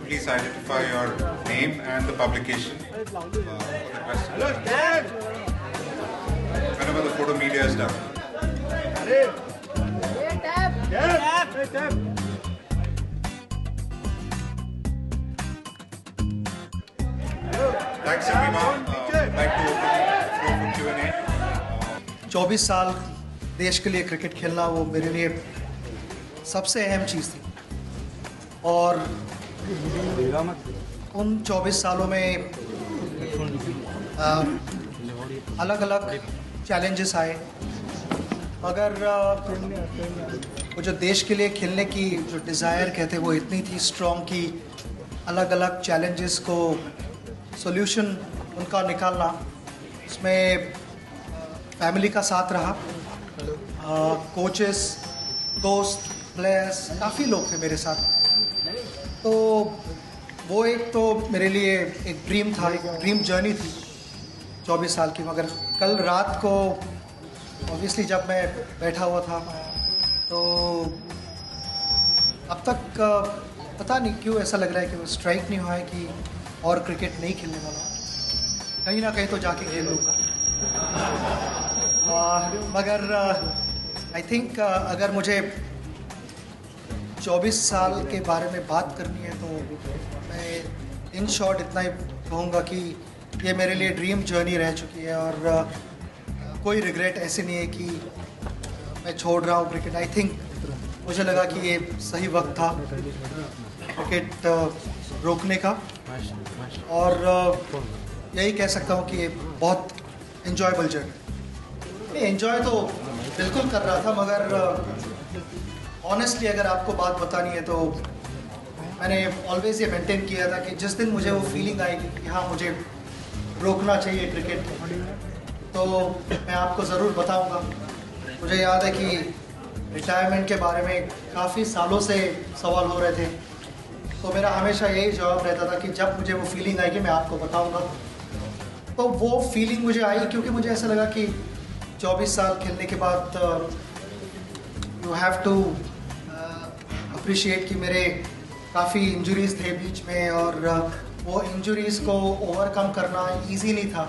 Please identify your name and the publication for the question. Whenever the photo media is done. Thanks everyone. I'd like to open the floor for Q&A. 24 साल देश के लिए cricket खेलना वो मेरे लिए सबसे अहम चीज़ थी और उन 24 सालों में अलग अलग चैलेंजेस आए मगर वो जो देश के लिए खेलने की जो डिज़ायर कहते वो इतनी थी स्ट्रॉन्ग कि अलग अलग चैलेंजेस को सॉल्यूशन उनका निकालना उसमें फैमिली का साथ रहा कोचेस दोस्त प्लेयर्स काफ़ी लोग थे मेरे साथ तो वो एक तो मेरे लिए एक ड्रीम था एक ड्रीम जर्नी थी 24 साल की मगर कल रात को ऑब्वियसली जब मैं बैठा हुआ था तो अब तक पता नहीं क्यों ऐसा लग रहा है कि वो स्ट्राइक नहीं हुआ है कि और क्रिकेट नहीं खेलने वाला कहीं ना कहीं तो जाके खेल लूँगा मगर आई थिंक अगर मुझे 24 साल के बारे में बात करनी है तो मैं इन शॉर्ट इतना ही कहूँगा कि ये मेरे लिए ड्रीम जर्नी रह चुकी है और कोई रिग्रेट ऐसे नहीं है कि मैं छोड़ रहा हूँ क्रिकेट आई थिंक मुझे लगा कि ये सही वक्त था क्रिकेट रोकने का और यही कह सकता हूँ कि ये बहुत इन्जॉयबल जर्नी एंजॉय तो बिल्कुल कर रहा था मगर ऑनेस्टली अगर आपको बात बतानी है तो मैंने ऑलवेज ये मेंटेन किया था कि जिस दिन मुझे वो फीलिंग आएगी कि हाँ मुझे रोकना चाहिए क्रिकेट तो मैं आपको ज़रूर बताऊंगा मुझे याद है कि रिटायरमेंट के बारे में काफ़ी सालों से सवाल हो रहे थे तो मेरा हमेशा यही जवाब रहता था कि जब मुझे वो फीलिंग आएगी मैं आपको बताऊंगा तो वो फीलिंग मुझे आई क्योंकि मुझे ऐसा लगा कि 24 साल खेलने के बाद यू हैव टू अप्रिशिएट कि मेरे काफ़ी इंजरीज थे बीच में और वो इंजरीज को ओवरकम करना इजी नहीं था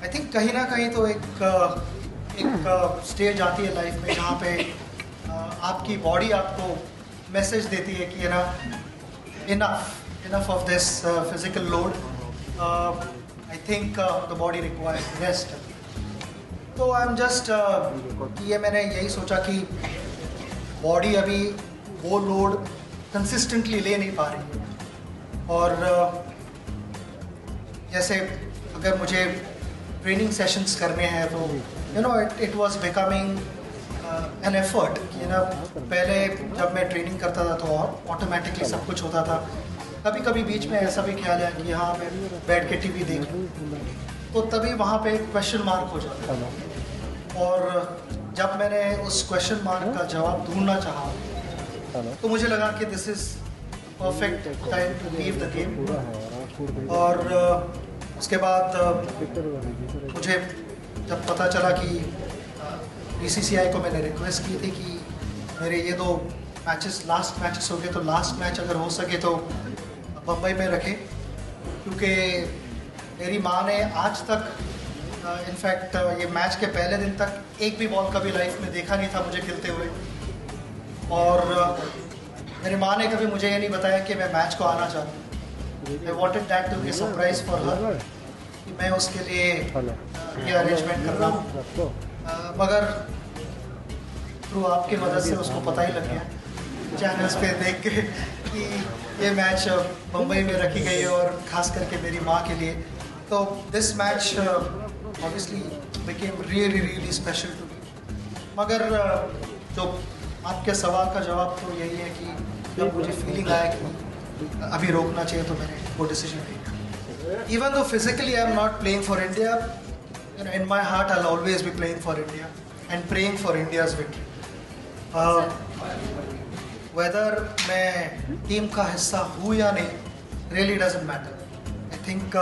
आई थिंक कहीं ना कहीं तो एक स्टेज आती है लाइफ में जहाँ पे आपकी बॉडी आपको मैसेज देती है कि ना enough of this physical load I think the body requires rest तो आई एम जस्ट ये मैंने यही सोचा कि बॉडी अभी वो लोड कंसिस्टेंटली ले नहीं पा रही और जैसे अगर मुझे ट्रेनिंग सेशंस करने हैं तो you know it was becoming an effort कि ना पहले जब मैं ट्रेनिंग करता था तो ऑटोमेटिकली सब कुछ होता था कभी कभी बीच में ऐसा भी ख्याल है कि हाँ मैं बैठ के टीवी देख लूँ तो तभी वहाँ पे क्वेश्चन मार्क हो जाता है और जब मैंने उस क्वेश्चन मार्क का जवाब ढूंढना चाहा तो मुझे लगा कि this is perfect time to leave the game और उसके बाद मुझे जब पता चला कि BCCI को मैंने रिक्वेस्ट की थी कि मेरे ये 2 मैचेस लास्ट मैचेस हो गए तो लास्ट मैच अगर हो सके तो बम्बई में रखें क्योंकि मेरी माँ ने आज तक इनफैक्ट ये मैच के पहले दिन तक एक भी बॉल कभी लाइफ में देखा नहीं था मुझे खेलते हुए और मेरी माँ ने कभी मुझे ये नहीं बताया कि मैं मैच को आना चाहता हूँ I wanted that to be surprise for her कि मैं उसके लिए ये अरेंजमेंट कर रहा हूँ मगर थ्रू आपकी मदद से उसको पता ही लग गया चैनल्स पे देख के कि ये मैच मुंबई में रखी गई है और ख़ास करके मेरी माँ के लिए तो this match obviously became really special to me. मगर जो आपके सवाल का जवाब तो यही है कि जब मुझे फीलिंग आया कि अभी रोकना चाहिए तो मैंने वो डिसीजन लिया. Even though physically I am not playing for India, you know, in my heart I'll always be playing for India and praying for India's victory. Whether मैं टीम का हिस्सा हूँ या नहीं really doesn't matter. I think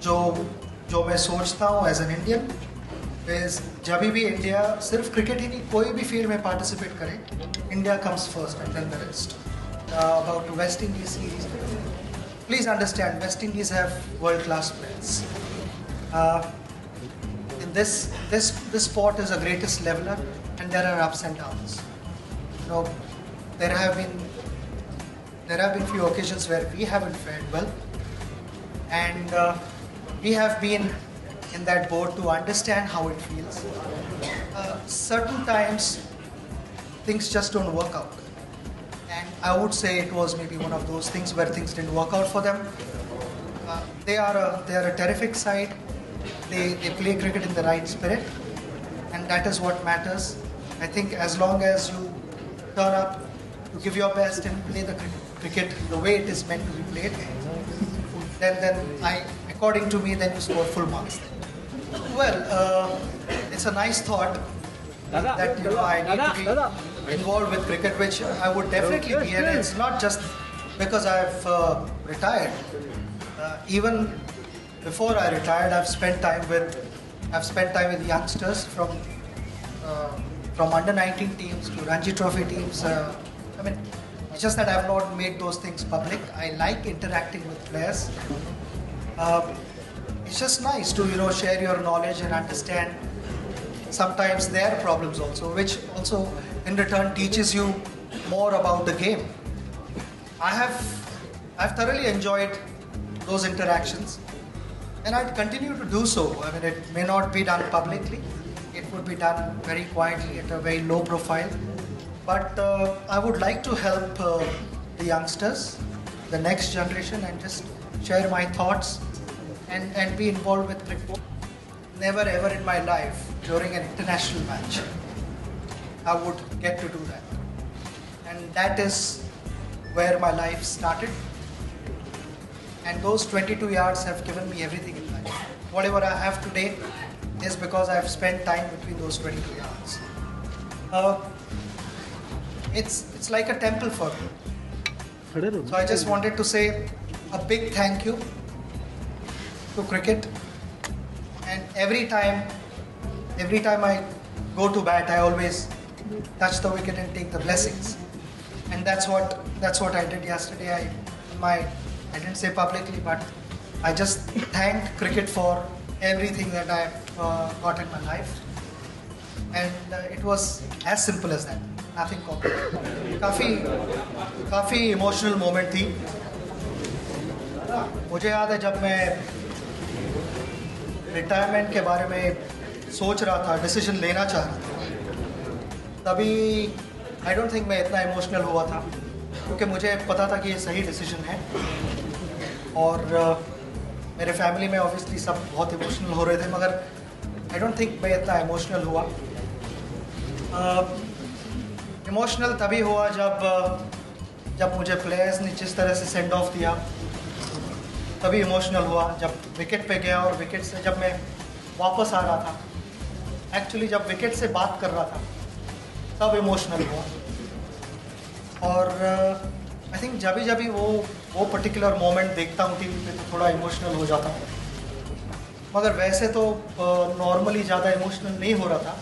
जो मैं सोचता हूँ एज एन इंडियन is जब भी इंडिया सिर्फ क्रिकेट ही नहीं कोई भी फील्ड में पार्टिसिपेट करे, India comes first and then the rest. About West Indies series, please understand West Indies have world class players. In this sport is the greatest leveler, and there are ups and downs. You know, there have been few occasions where we haven't fared well, and we have been in that boat to understand how it feels. Certain times things just don't work out, and I would say it was maybe one of those things where things didn't work out for them. They are a terrific side. They play cricket in the right spirit, and that is what matters. I think as long as you turn up, you give your best and play the cricket the way it is meant to be played, then according to me, then you score full marks. Well, it's a nice thought that I need to be involved with cricket, which I would definitely be, and it's not just because I've retired. Even before I retired, I've spent time with youngsters from under 19 teams to Ranji Trophy teams. I mean, it's just that I've not made those things public. I like interacting with players. It's just nice to share your knowledge and understand sometimes their problems also, which also in return teaches you more about the game. I've thoroughly enjoyed those interactions, and I'd continue to do so. I mean, it may not be done publicly. It would be done very quietly at a very low profile. But I would like to help the youngsters, the next generation, and just share my thoughts and be involved with cricket. Never ever in my life during an international match I would get to do that. And that is where my life started. And those 22 years have given me everything in life. Whatever I have today is because I have spent time between those 22 years. It's like a temple for me. So I just wanted to say a big thank you to cricket. And every time I go to bat, I always touch the wicket and take the blessings. And that's what I did yesterday. I didn't say publicly, but I just thanked cricket for everything that I've got in my life. And it was as simple as that. Nothing complicated. काफ़ी emotional moment थी. मुझे याद है जब मैं retirement के बारे में सोच रहा था, डिसीजन लेना चाह रहा था, तभी आई डोंट थिंक मैं इतना इमोशनल हुआ था, क्योंकि मुझे पता था कि ये सही डिसीजन है. और मेरे फैमिली में ऑब्वियसली सब बहुत इमोशनल हो रहे थे, मगर आई डोंट थिंक मैं इतना इमोशनल हुआ. इमोशनल तभी हुआ जब मुझे प्लेयर्स ने जिस तरह से सेंड ऑफ दिया, तभी इमोशनल हुआ. जब विकेट पे गया और विकेट से जब मैं वापस आ रहा था, एक्चुअली जब विकेट से बात कर रहा था, तब इमोशनल हुआ. और आई थिंक जब वो पर्टिकुलर मोमेंट देखता हूँ टीवी पे तो थोड़ा इमोशनल हो जाता हूँ. मगर वैसे तो नॉर्मली ज़्यादा इमोशनल नहीं हो रहा था,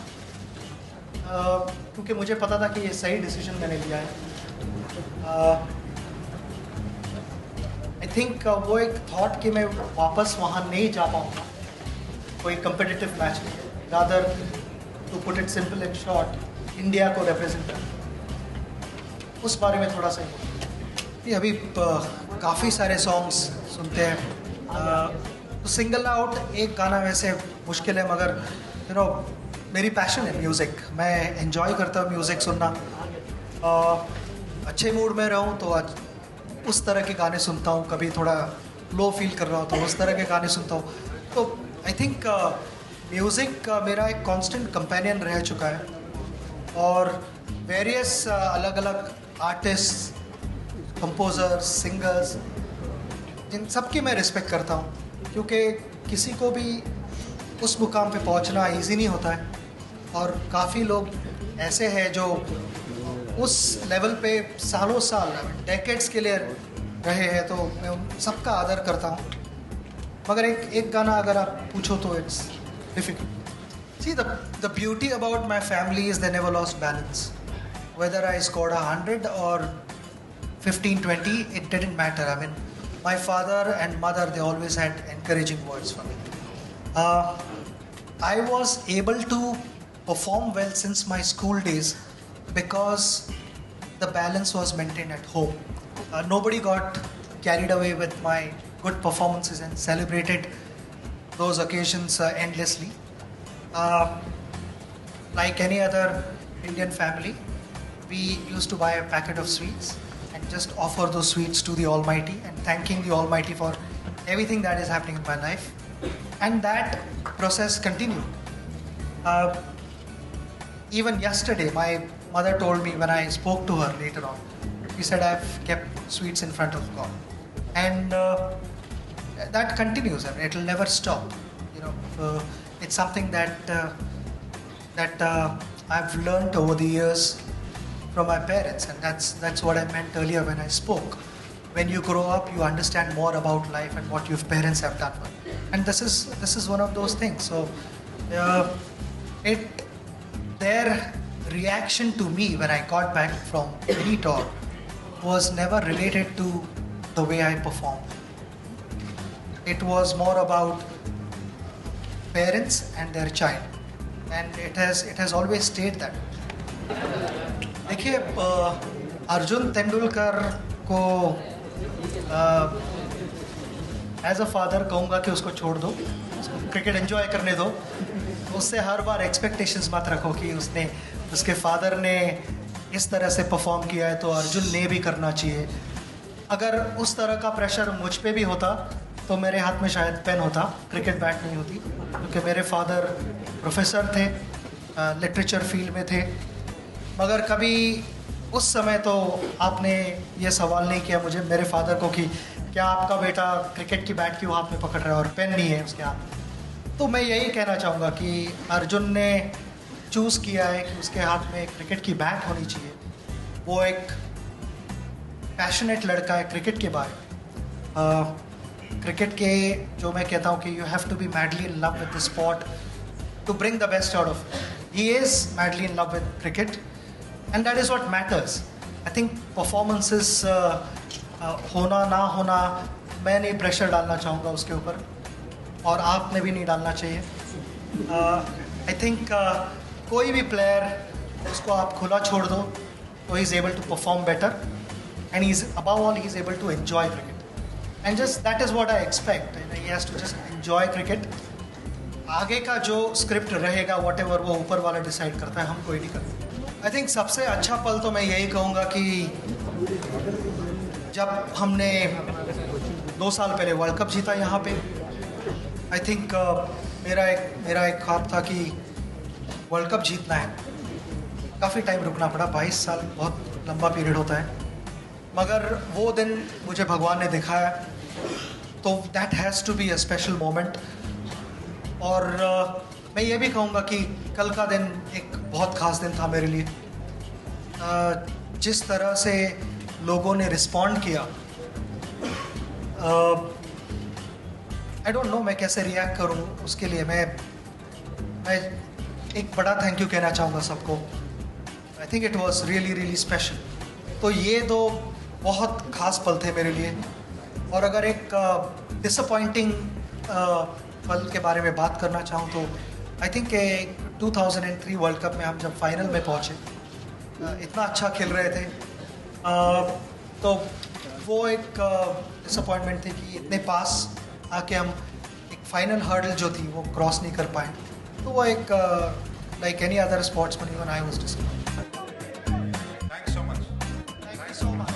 क्योंकि मुझे पता था कि ये सही डिसीजन मैंने लिया है. आई थिंक वो एक थॉट कि मैं वापस वहाँ नहीं जा पाऊँगा कोई कम्पिटिटिव मैच में, rather to put it simple and short, India को रिप्रेजेंट करना, उस बारे में थोड़ा सा ही. अभी काफ़ी सारे सॉन्ग्स सुनते हैं, तो सिंगल आउट एक गाना वैसे मुश्किल है, मगर मेरी पैशन है म्यूज़िक. मैं एंजॉय करता हूँ म्यूज़िक सुनना. अच्छे मूड में रहूँ तो आज उस तरह के गाने सुनता हूँ, कभी थोड़ा लो फील कर रहा हूँ तो उस तरह के गाने सुनता हूँ. तो आई थिंक म्यूज़िक मेरा एक कांस्टेंट कंपेनियन रह चुका है और वेरियस अलग अलग आर्टिस्ट, कंपोज़र्स, सिंगर्स, जिन सबकी मैं रिस्पेक्ट करता हूँ क्योंकि किसी को भी उस मुकाम पे पहुँचना इजी नहीं होता है और काफ़ी लोग ऐसे हैं जो उस लेवल पे सालों साल डेकेड्स के लिए रहे हैं, तो मैं उन सबका आदर करता हूँ। मगर एक गाना अगर आप पूछो तो it's difficult. See the beauty about my family is they never lost balance, whether I scored 100 और 15-20, it didn't matter. I mean, my father and mother, they always had encouraging words for me. I was able to perform well since my school days because the balance was maintained at home. Nobody got carried away with my good performances and celebrated those occasions endlessly. Like any other Indian family, we used to buy a packet of sweets and just offer those sweets to the Almighty and thanking the Almighty for everything that is happening in my life. And that process continued. Even yesterday, my mother told me when I spoke to her later on, she said, I've kept sweets in front of God. And that continues, and it'll never stop. You know, it's something that I've learned over the years from my parents, and that's what I meant earlier when I spoke. When you grow up, you understand more about life and what your parents have done. And this is one of those things. So, their reaction to me when I got back from any tour was never related to the way I performed. It was more about parents and their child, and it has always stayed that. देखिए, अर्जुन तेंदुलकर को as a father कहूँगा कि उसको छोड़ दो, उसको cricket enjoy करने दो। उससे हर बार एक्सपेक्टेशंस मत रखो कि उसके फादर ने इस तरह से परफॉर्म किया है तो अर्जुन ने भी करना चाहिए। अगर उस तरह का प्रेशर मुझ पे भी होता तो मेरे हाथ में शायद पेन होता, क्रिकेट बैट नहीं होती, क्योंकि मेरे फादर प्रोफेसर थे, लिटरेचर फील्ड में थे। मगर कभी उस समय तो आपने ये सवाल नहीं किया मुझे, मेरे फादर को, कि क्या आपका बेटा क्रिकेट की बैट क्यों हाथ में पकड़ रहा है और पेन नहीं है उसके हाथ। तो मैं यही कहना चाहूँगा कि अर्जुन ने चूज़ किया है कि उसके हाथ में क्रिकेट की बैट होनी चाहिए। वो एक पैशनेट लड़का है क्रिकेट के बारे क्रिकेट के, जो मैं कहता हूँ कि you have to be madly in love with the sport to bring the best out of. He is madly in love with cricket and that is what matters. I think performances होना ना होना, मैं नहीं pressure डालना चाहूँगा उसके ऊपर, और आपने भी नहीं डालना चाहिए। आई थिंक कोई भी प्लेयर, उसको आप खुला छोड़ दो तो he is able to perform better, and he is above all he is able to enjoy cricket, and just that is what I expect. He has to just enjoy cricket. आगे का जो script रहेगा, what ever, वो ऊपर वाला decide करता है, हम कोई नहीं करते। आई थिंक सबसे अच्छा पल तो मैं यही कहूँगा कि जब हमने 2 साल पहले वर्ल्ड कप जीता यहाँ पे। आई थिंक मेरा एक ख्वाब था कि वर्ल्ड कप जीतना है। काफ़ी टाइम रुकना पड़ा, 22 साल बहुत लंबा पीरियड होता है, मगर वो दिन मुझे भगवान ने दिखाया, तो that has to be a special moment. और मैं ये भी कहूँगा कि कल का दिन एक बहुत ख़ास दिन था मेरे लिए। जिस तरह से लोगों ने रिस्पॉन्ड किया, आई डोंट नो मैं कैसे रिएक्ट करूँ उसके लिए। मैं एक बड़ा थैंक यू कहना चाहूँगा सबको। I think it was really really special. तो ये 2 बहुत ख़ास पल थे मेरे लिए। और अगर एक डिसअपॉइंटिंग पल के बारे में बात करना चाहूँ तो आई थिंक 2003 वर्ल्ड कप में हम जब फाइनल में पहुँचे, इतना अच्छा खेल रहे थे, तो वो एक डिसअपॉइंटमेंट थी कि इतने पास आके हम एक फाइनल हर्डल जो थी वो क्रॉस नहीं कर पाए। तो वो एक like any other sportsman, even I was disappointed. Thanks so much. Thank you so much.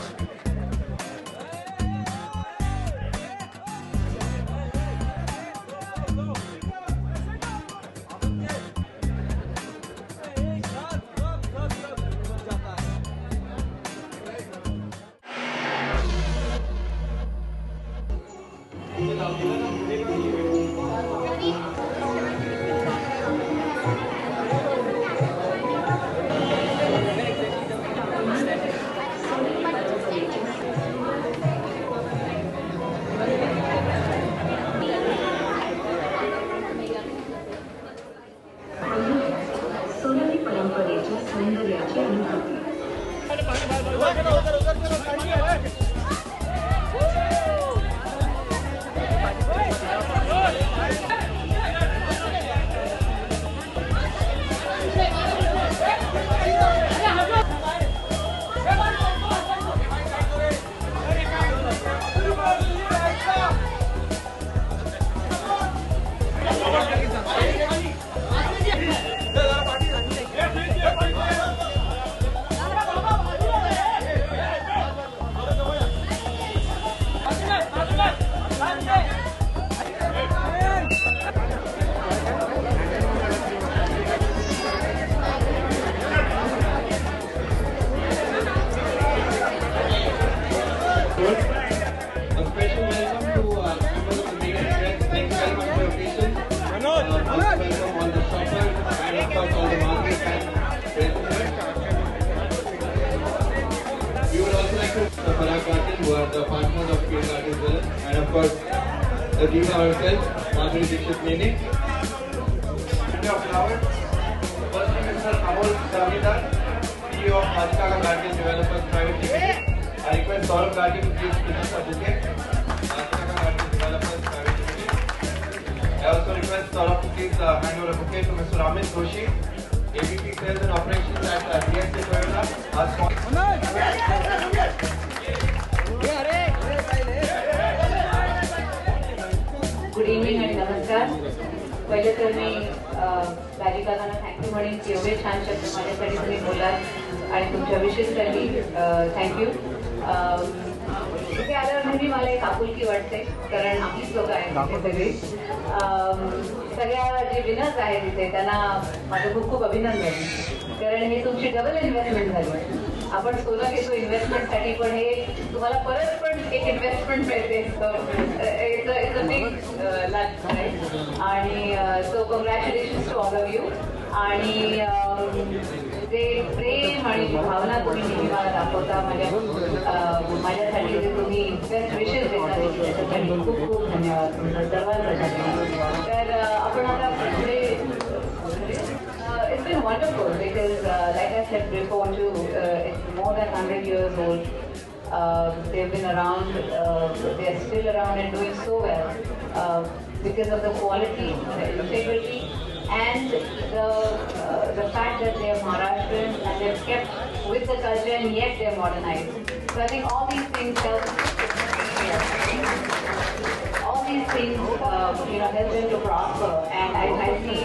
of course, the diva herself, Madhuri Dixit Mene. Of flowers. Firstly, Mr. Amol Damidar, CEO of Majikaka Garden Developers Private Limited. I request Saurabh Gandhi to please present a bouquet. Majikaka Garden Developers Private Limited. I also request Saurabh to please hand over a bouquet to Mr. Amit Doshi, AVP Sales and Operations at DSA Toyota. Good evening and namaskar. पहिले तर मी राजिकाकांना thank you म्हणेन की एवढे छान शब्द माझ्यासाठी तुम्ही बोलात आणि तुमच्या विषयीसाठी थँक्यू. इथे आल्यावर नेहमी मला एक आपुलकी वाटते कारण आपलीच लोक आहेत इथे सगळी. सगळ्या जे विनर्स आहेत इथे त्यांना माझं खूप खूप अभिनंदन कारण हे तुमची डबल इन्व्हेस्टमेंट झाली. आपण सोनं घेतो इन्व्हेस्टमेंटसाठी पण हे तुम्हाला परत पण एक इन्व्हेस्टमेंट मिळते. इट्स अ बिग लक आणि so congratulations to all of you. आणि जे प्रेम आणि भावना तुम्ही नेहमी मला दाखवता माझ्यासाठी जे तुम्ही बेस्ट विशेस देता त्याच्यासाठी खूप खूप धन्यवाद तुमचा सर्वांसाठी. तर आपण आता पुढे it's been wonderful because like I said before too, it's more than 100 years old. They've been around, they're still around and doing so well because of the quality, the integrity and the fact that they're Maharashtrians and they've kept with the culture and yet they're modernized. So I think all these things help. All these things, help them to prosper, and I see,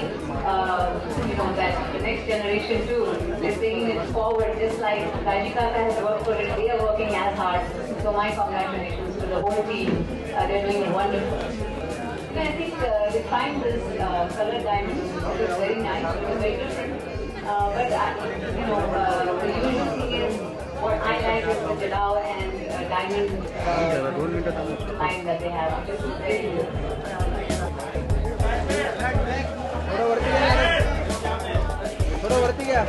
that the next generation too is taking it forward. Just like Rajikaka has worked for it, they are working as hard. So my congratulations to the whole team. They're doing wonderful. And I think they find this color diamond is very nice. It's very different. But the usual thing is what I like is the Jadao and diamond line that they have. This is very good. थोड़ा वरती गया.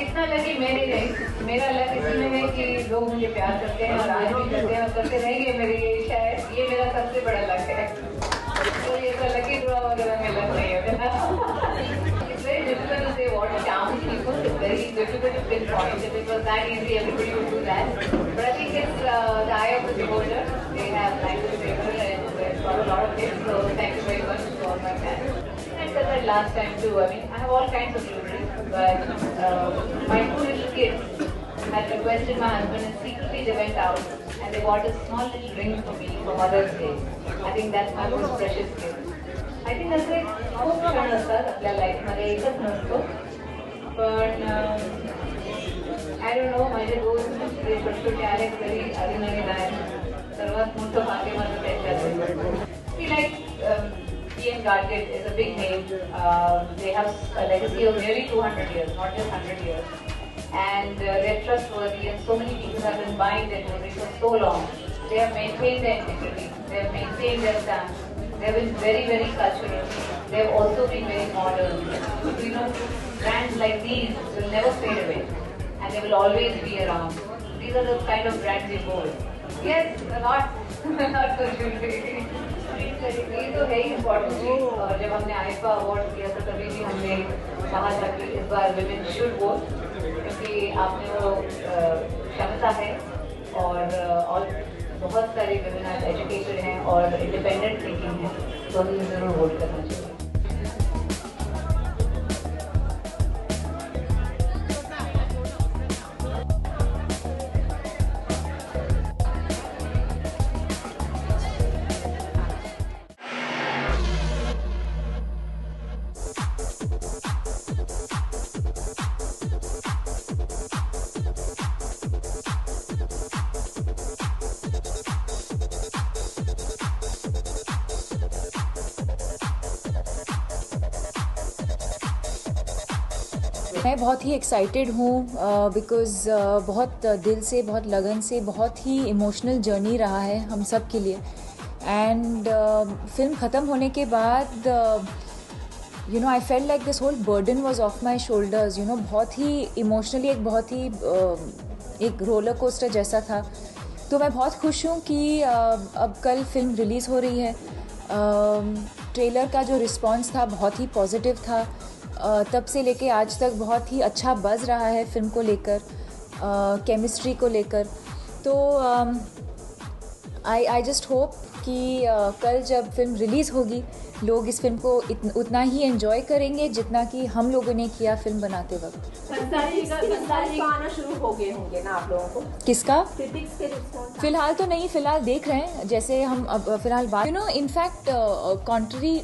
इतना लगी मेरी नहीं, मेरा लग इसमें है कि लोग मुझे प्यार करते हैं और आज भी करते हैं और करते रहेंगे. मेरी शायद ये मेरा सबसे बड़ा लग है. तो ये तो लकी ड्रॉ वगैरह में लग नहीं है. It's very difficult to say what charms people. It's very difficult to pinpoint. If it was that easy, everybody would do that. But I think it's the eye of the beholder. They have language paper and they've got a lot of tips. So thank you very much to all my fans. I said that last time too. I mean, I have all kinds of jewelry, but my two little kids had requested my husband and secretly they went out and they bought a small little ring for me for Mother's Day. I think that's my most precious gift. I think that's it. खूप क्षण असतात आपल्या लाईफमध्ये एकच नसतो. पण I don't know माझे दोन जे छोटे आहेत तरी अभिनवित आहेत. सर्वात मोठं भाग्य माझं त्यांच्यात. Like PM Gadget is a big name. They have a legacy of nearly 200 years, not just 100 years. And they're trustworthy and so many people have been buying their jewelry for so long. They have maintained their integrity. They have maintained their stance. They have been very, very cultural. They have also been very modern. Brands like these will never fade away. And they will always be around. These are the kind of brands you go with. Yes, not for jewelry. ये तो है ही important चीज. और जब हमने IIFA award किया तो तभी भी हमने कहा था कि इस बार विमेन शुड वोट क्योंकि आपने वो क्षमता है और बहुत सारे विमेन एजुकेटेड हैं और इंडिपेंडेंट थिंकिंग है तो हमें जरूर वोट करना चाहिए. मैं बहुत ही एक्साइटेड हूँ बिकॉज़ बहुत दिल से, बहुत लगन से, बहुत ही इमोशनल जर्नी रहा है हम सब के लिए। एंड फिल्म ख़त्म होने के बाद I felt like this whole burden was off my shoulders. बहुत ही इमोशनली बहुत ही एक रोलर कोस्टर जैसा था। तो मैं बहुत खुश हूँ कि अब कल फिल्म रिलीज़ हो रही है। ट्रेलर का जो रिस्पॉन्स था बहुत ही पॉजिटिव था। तब से लेके आज तक बहुत ही अच्छा बज़ रहा है फिल्म को लेकर, केमिस्ट्री को लेकर। तो आई जस्ट होप कि कल जब फिल्म रिलीज़ होगी लोग इस फिल्म को उतना ही एंजॉय करेंगे जितना कि हम लोगों ने किया फिल्म बनाते वक्त। आना शुरू हो गए होंगे ना आप लोगों को? किसका? क्रिटिक्स के रिस्पॉन्स? फिलहाल तो नहीं, फिलहाल देख रहे हैं। जैसे हम अब फिलहाल बात in fact contrary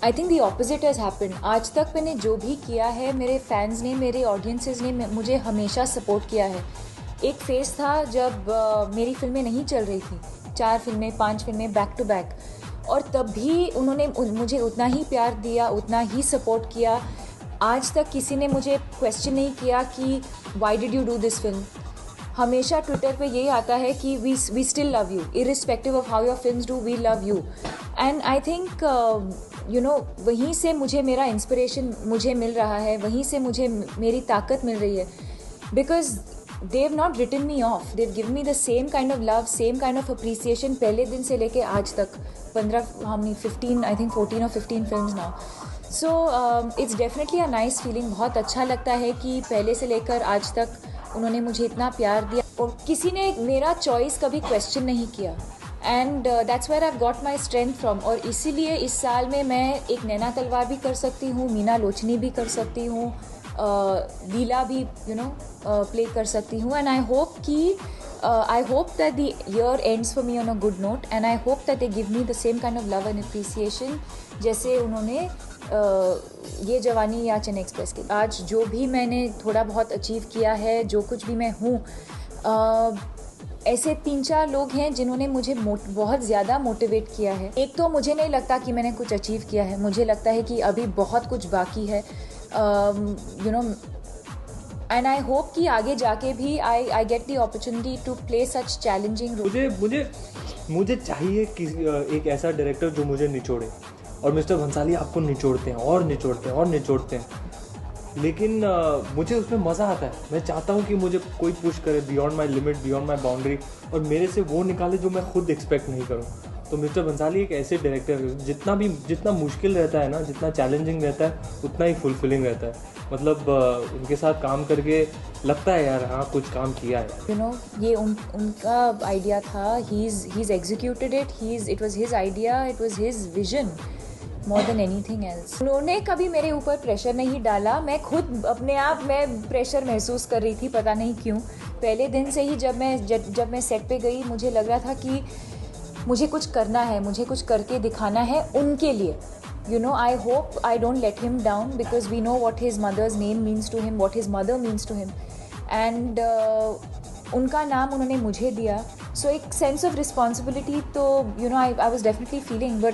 I think the opposite has happened. आज तक मैंने जो भी किया है, मेरे फैंस ने, मेरे ऑडियंसेस ने मुझे हमेशा सपोर्ट किया है। एक फेज़ था जब मेरी फिल्में नहीं चल रही थी, 4 फिल्में 5 फिल्में बैक टू बैक, और तब भी उन्होंने मुझे उतना ही प्यार दिया, उतना ही सपोर्ट किया। आज तक किसी ने मुझे क्वेश्चन नहीं किया कि why did you do this film. हमेशा ट्विटर पे यही आता है कि we still love you, irrespective of how your films do, we love you. And I think वहीं से मुझे मेरा इंस्पिरेशन मुझे मिल रहा है, वहीं से मुझे मेरी ताकत मिल रही है। Because they have not written me off, they've given me the same kind of love, same kind of appreciation पहले दिन से लेके आज तक 15 I think 14 or 15 films now. So it's definitely a nice feeling। बहुत अच्छा लगता है कि पहले से लेकर आज तक उन्होंने मुझे इतना प्यार दिया और किसी ने मेरा चॉइस कभी क्वेश्चन नहीं किया। And that's where I got my strength from. और इसीलिए इस साल में मैं एक नैना तलवार भी कर सकती हूँ, मीना लोचनी भी कर सकती हूँ, लीला भी प्ले कर सकती हूँ। And I hope that the year ends for me on a good note, and I hope that they give me the same kind of love and appreciation जैसे उन्होंने ये जवानी या चेन्नई एक्सप्रेस के। आज जो भी मैंने थोड़ा बहुत अचीव किया है, जो कुछ भी मैं हूँ, ऐसे 3-4 लोग हैं जिन्होंने मुझे बहुत ज़्यादा मोटिवेट किया है। एक तो मुझे नहीं लगता कि मैंने कुछ अचीव किया है, मुझे लगता है कि अभी बहुत कुछ बाकी है। एंड आई होप कि आगे जाके भी I get the opportunity to play such challenging role. मुझे चाहिए कि एक ऐसा डायरेक्टर जो मुझे निचोड़े, और मिस्टर भंसाली आपको निचोड़ते हैं और निचोड़ते हैं और निचोड़ते हैं, लेकिन मुझे उसमें मज़ा आता है। मैं चाहता हूँ कि मुझे कोई पुश करे beyond my limit, beyond my boundary, और मेरे से वो निकाले जो मैं खुद एक्सपेक्ट नहीं करूँ। तो मिस्टर भंसाली एक ऐसे डायरेक्टर है, जितना मुश्किल रहता है ना, जितना चैलेंजिंग रहता है, उतना ही फुलफिलिंग रहता है। मतलब उनके साथ काम करके लगता है यार हाँ कुछ काम किया है। ये उनका आइडिया था, he is executed it, it was his idea, it was his vision more than anything else. उन्होंने कभी मेरे ऊपर प्रेशर नहीं डाला, मैं खुद अपने आप में प्रेशर महसूस कर रही थी, पता नहीं क्यों। पहले दिन से ही जब मैं सेट पे गई, मुझे लग रहा था कि मुझे कुछ करना है, मुझे कुछ करके दिखाना है उनके लिए। I hope I don't let him down because we know what his mother's name means to him, what his mother means to him, and उनका नाम उन्होंने मुझे दिया, so एक sense of responsibility तो I was definitely feeling, but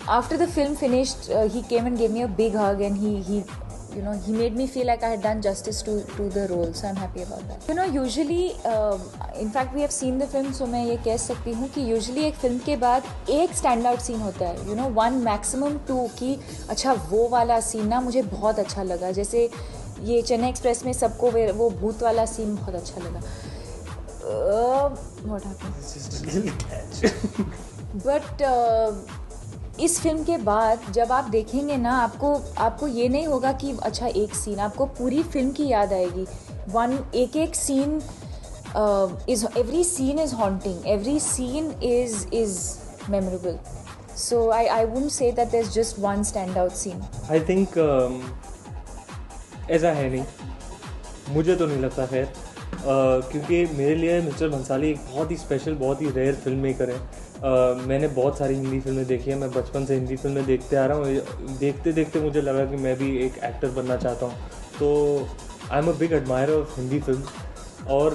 after the film finished, he came and gave me a big hug, and he made me feel like I had done justice to the role, so I'm happy about that. Usually, in fact we have seen the film, so मैं ये कह सकती हूँ कि usually एक film के बाद एक स्टैंड आउट सीन होता है, 1 maximum 2 कि अच्छा वो वाला सीन ना मुझे बहुत अच्छा लगा। जैसे ये चेन्नई एक्सप्रेस में सबको वो भूत वाला सीन बहुत अच्छा लगा। What happened? But इस फिल्म के बाद जब आप देखेंगे ना, आपको ये नहीं होगा कि अच्छा एक सीन, आपको पूरी फिल्म की याद आएगी। एक scene every scene is haunting, every scene is memorable, so I wouldn't say that there's just one standout scene. I think ऐसा है नहीं, मुझे तो नहीं लगता खैर, क्योंकि मेरे लिए मिस्टर भंसाली एक बहुत ही स्पेशल, बहुत ही रेयर फिल्म मेकर है। मैंने बहुत सारी हिंदी फिल्में देखी हैं, मैं बचपन से हिंदी फिल्में देखते आ रहा हूँ। देखते देखते मुझे लगा कि मैं भी एक एक्टर बनना चाहता हूँ, तो I am a big admire of Hindi film. और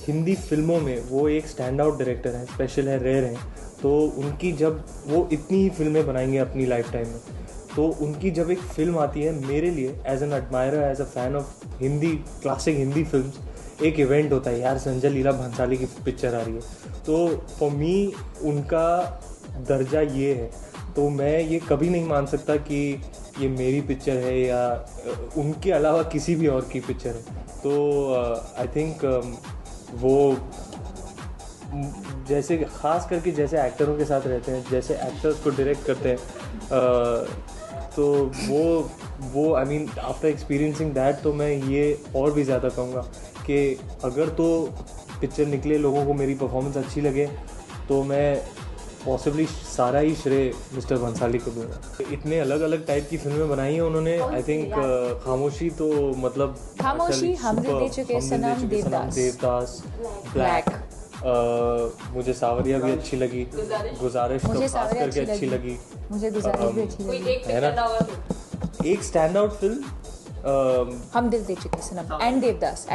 हिंदी फिल्मों में वो एक स्टैंड आउट डायरेक्टर हैं, स्पेशल है, रेयर हैं, तो उनकी जब वो इतनी ही फिल्में बनाएंगे अपनी लाइफ टाइम में, तो उनकी जब एक फिल्म आती है, मेरे लिए as an admirer, as a fan of Hindi classic Hindi films, एक इवेंट होता है यार, संजय लीला भंसाली की पिक्चर आ रही है, तो फॉर मी उनका दर्जा ये है, तो मैं ये कभी नहीं मान सकता कि ये मेरी पिक्चर है या उनके अलावा किसी भी और की पिक्चर है। तो आई थिंक वो जैसे ख़ास करके जैसे एक्टरों के साथ रहते हैं, जैसे एक्टर्स को डायरेक्ट करते हैं, तो वो I mean after experiencing that, तो मैं ये और भी ज़्यादा कहूँगा कि अगर तो पिक्चर निकले, लोगों को मेरी परफॉर्मेंस अच्छी लगे, तो मैं पॉसिबली सारा ही श्रेय मिस्टर भंसाली को दूंगा। इतने अलग अलग टाइप की फिल्में बनाई हैं उन्होंने। आई थिंक खामोशी तो मतलब खामोशी, हम दिल दे चुके सनम, देवदास, ब्लैक, मुझे सावरिया भी अच्छी लगी, गुजारिश तो खास करके अच्छी लगी, मुझे गुजारिश भी अच्छी लगी, है ना। एक स्टैंड आउट फिल्म हम दिल दे चुके सनम एंड देवदास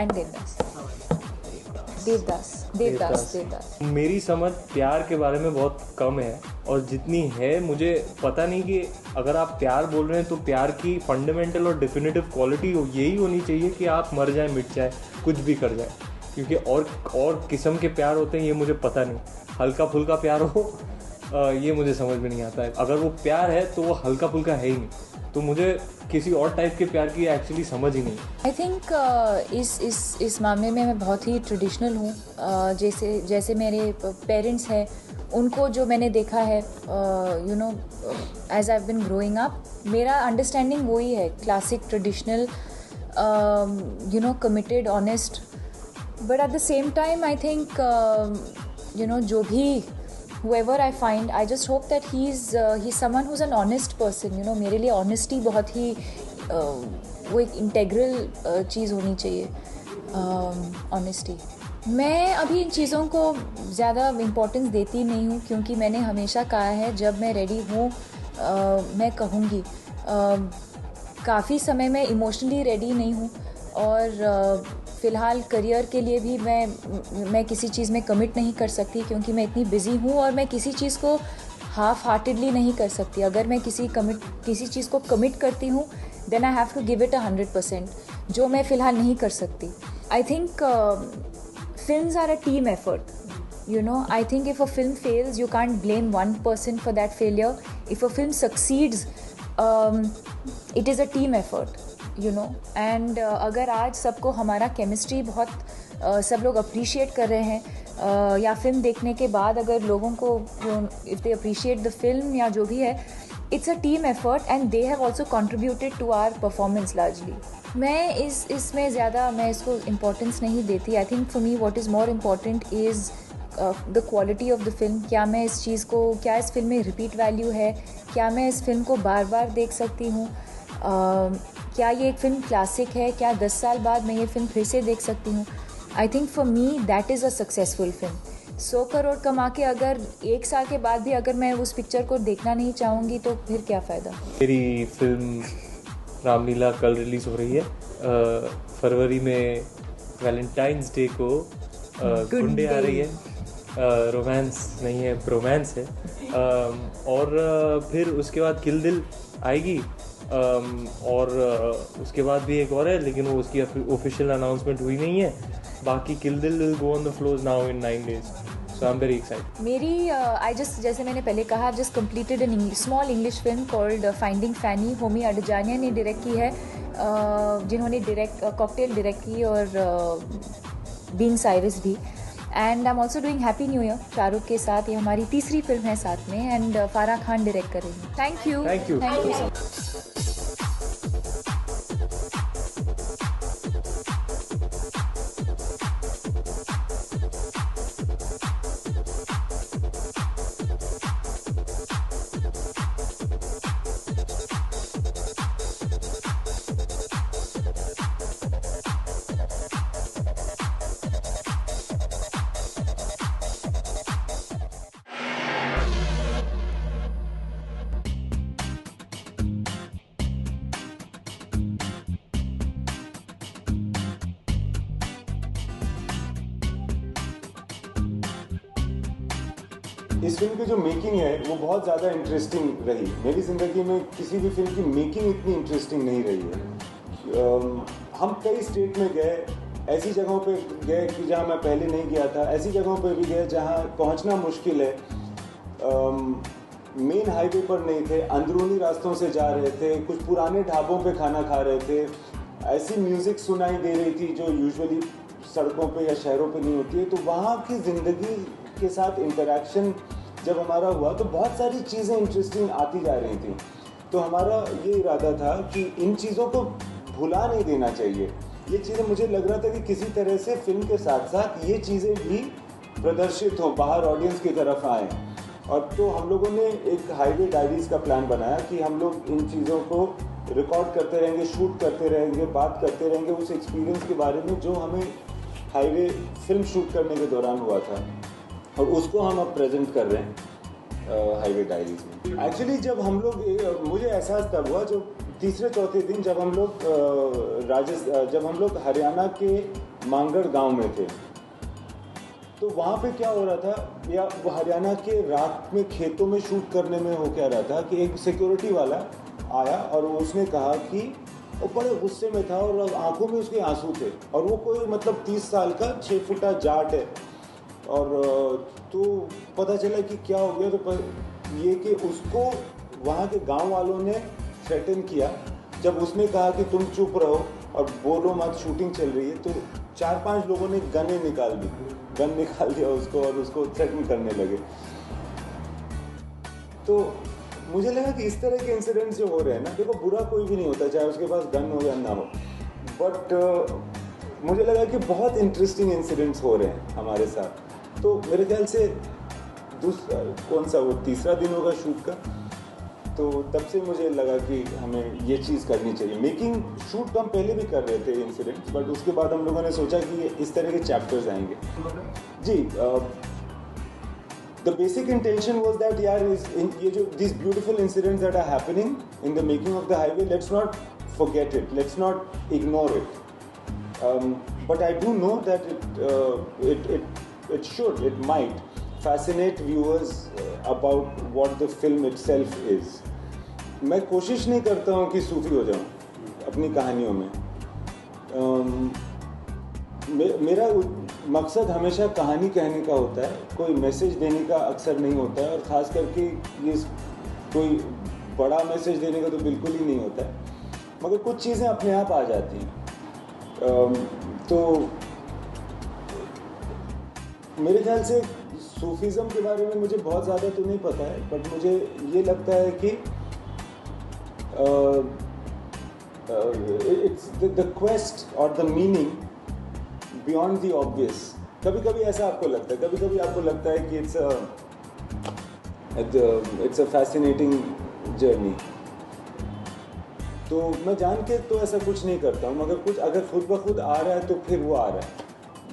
मेरी समझ प्यार के बारे में बहुत कम है, और जितनी है मुझे पता नहीं कि अगर आप प्यार बोल रहे हैं तो प्यार की फंडामेंटल और डेफिनेटिव क्वालिटी यही होनी चाहिए कि आप मर जाए, मिट जाए, कुछ भी कर जाए, क्योंकि और किस्म के प्यार होते हैं ये मुझे पता नहीं। हल्का फुल्का प्यार हो ये मुझे समझ में नहीं आता है। अगर वो प्यार है तो वो हल्का फुल्का है ही नहीं, तो मुझे किसी और टाइप के प्यार की एक्चुअली समझ ही नहीं। आई थिंक इस मामले में मैं बहुत ही ट्रेडिशनल हूँ। जैसे मेरे पेरेंट्स हैं, उनको जो मैंने देखा है, you know, as I have been growing up, मेरा अंडरस्टैंडिंग वही है, classic, traditional, you know, committed, honest, but at the same time I think, you know, जो भी whoever I find, I just hope that he's someone who's an honest person, you know। मेरे लिए honesty बहुत ही वो एक integral चीज़ होनी चाहिए, honesty। मैं अभी इन चीज़ों को ज़्यादा importance देती नहीं हूँ, क्योंकि मैंने हमेशा कहा है जब मैं ready हूँ मैं कहूँगी। काफ़ी समय में emotionally ready नहीं हूँ, और फ़िलहाल करियर के लिए भी मैं किसी चीज़ में कमिट नहीं कर सकती, क्योंकि मैं इतनी बिज़ी हूँ, और मैं किसी चीज़ को हाफ हार्टेडली नहीं कर सकती। अगर मैं किसी चीज़ को कमिट करती हूँ, then I have to give it 100%, जो मैं फ़िलहाल नहीं कर सकती। I think films are a team effort, you know। I think if a film fails, you can't blame one person for that failure. If a film succeeds, it is a team effort, you know। and अगर आज सबको हमारा chemistry बहुत सब लोग appreciate कर रहे हैं, या फिल्म देखने के बाद अगर लोगों को if they appreciate the film या जो भी है, it's a team effort, and they have also contributed to our performance largely. मैं इसमें ज़्यादा मैं इसको इम्पोर्टेंस नहीं देती। I think for me what is more important is the quality of the film. क्या मैं इस चीज़ को, क्या इस फिल्म में रिपीट वैल्यू है, क्या मैं इस फिल्म को बार बार देख सकती हूँ, क्या ये एक फ़िल्म क्लासिक है, क्या 10 साल बाद मैं ये फ़िल्म फिर से देख सकती हूँ। आई think for me that is a successful film. 100 crore कमा के अगर 1 साल के बाद भी अगर मैं उस पिक्चर को देखना नहीं चाहूँगी, तो फिर क्या फ़ायदा। मेरी फिल्म रामलीला कल रिलीज़ हो रही है। फरवरी में वैलेंटाइंस डे को गुंडे आ रही है। रोमांस नहीं है, ब्रोमांस है। और फिर उसके बाद किल दिल आएगी, और उसके बाद भी एक और है, लेकिन वो उसकी ऑफिशियल अनाउंसमेंट हुई नहीं है। बाकी Kill Dil will go on the floors now in 9 days, so I am very excited. मेरी जैसे मैंने पहले कहा, I just completed an small English film called Finding Fanny. Homi Adajania ने डायरेक्ट की है, जिन्होंने कॉकटेल डायरेक्ट की, और बीइंग साइरस भी। And I am also doing Happy New Year Shahrukh के साथ। ये हमारी तीसरी फिल्म है साथ में, एंड फारा खान डायरेक्ट करेंगी। Thank you so much. इस फिल्म की जो मेकिंग है वो बहुत ज़्यादा इंटरेस्टिंग रही। मेरी ज़िंदगी में किसी भी फिल्म की मेकिंग इतनी इंटरेस्टिंग नहीं रही है। हम कई स्टेट में गए, ऐसी जगहों पे गए कि जहाँ मैं पहले नहीं गया था, ऐसी जगहों पे भी गए जहाँ पहुँचना मुश्किल है। मेन हाईवे पर नहीं थे, अंदरूनी रास्तों से जा रहे थे, कुछ पुराने ढाबों पे खाना खा रहे थे, ऐसी म्यूज़िक सुनाई दे रही थी जो यूजुअली सड़कों पे या शहरों पे नहीं होती है। तो वहाँ की ज़िंदगी के साथ इंटरेक्शन जब हमारा हुआ तो बहुत सारी चीज़ें इंटरेस्टिंग आती जा रही थी। तो हमारा ये इरादा था कि इन चीज़ों को भुला नहीं देना चाहिए। ये चीज़ें मुझे लग रहा था कि किसी तरह से फिल्म के साथ साथ ये चीज़ें भी प्रदर्शित हों, बाहर ऑडियंस की तरफ आएँ। और तो हम लोगों ने एक हाईवे डायरीज़ का प्लान बनाया कि हम लोग इन चीज़ों को रिकॉर्ड करते रहेंगे, शूट करते रहेंगे, बात करते रहेंगे उस एक्सपीरियंस के बारे में जो हमें हाईवे फिल्म शूट करने के दौरान हुआ था, और उसको हम अब प्रेजेंट कर रहे हैं हाईवे डायरीज में। एक्चुअली जब हम लोग, मुझे एहसास तब हुआ जब तीसरे चौथे दिन जब हम लोग हरियाणा के मांगड़ गांव में थे, तो वहाँ पे क्या हो रहा था, या वो हरियाणा के रात में खेतों में शूट करने में हो क्या रहा था कि एक सिक्योरिटी वाला आया और उसने कहा कि वो बड़े गुस्से में था और आंखों में उसके आंसू थे, और वो कोई मतलब 30 साल का 6 फुटा जाट है। और तो पता चला कि क्या हो गया, तो ये कि उसको वहाँ के गांव वालों ने थ्रेटन किया। जब उसने कहा कि तुम चुप रहो और बोलो मत, शूटिंग चल रही है, तो 4-5 लोगों ने गन निकाल दिया उसको और उसको थ्रेटन करने लगे। तो मुझे लगा कि इस तरह के इंसिडेंट्स जो हो रहे हैं ना, देखो बुरा कोई भी नहीं होता, चाहे उसके पास गन हो या ना हो, बट मुझे लगा कि बहुत इंटरेस्टिंग इंसिडेंट्स हो रहे हैं हमारे साथ। तो मेरे ख्याल से तीसरा दिन होगा शूट का, तो तब से मुझे लगा कि हमें ये चीज़ करनी चाहिए। मेकिंग शूट तो हम पहले भी कर रहे थे इंसिडेंट्स, बट उसके बाद हम लोगों ने सोचा कि इस तरह के चैप्टर्स आएंगे। जी, the basic intention was that these beautiful incidents that are happening in the making of the highway, let's not forget it, let's not ignore it. But I do know that it might fascinate viewers about what the film itself is. मैं कोशिश नहीं करता हूँ कि सूफी हो जाऊँ अपनी कहानियों में। मेरा मकसद हमेशा कहानी कहने का होता है, कोई मैसेज देने का अक्सर नहीं होता है, और ख़ास करके ये कोई बड़ा मैसेज देने का तो बिल्कुल ही नहीं होता है, मगर कुछ चीज़ें अपने आप आ जाती हैं। तो मेरे ख्याल से सूफीज़म के बारे में मुझे बहुत ज़्यादा तो नहीं पता है, बट मुझे ये लगता है कि इट्स द क्वेस्ट और the meaning beyond the obvious. कभी कभी ऐसा आपको लगता है, कभी कभी आपको लगता है कि इट्स अ फैसिनेटिंग जर्नी। तो मैं जान के तो ऐसा कुछ नहीं करता हूँ, मगर कुछ अगर खुद ब खुद आ रहा है तो फिर वो आ रहा है।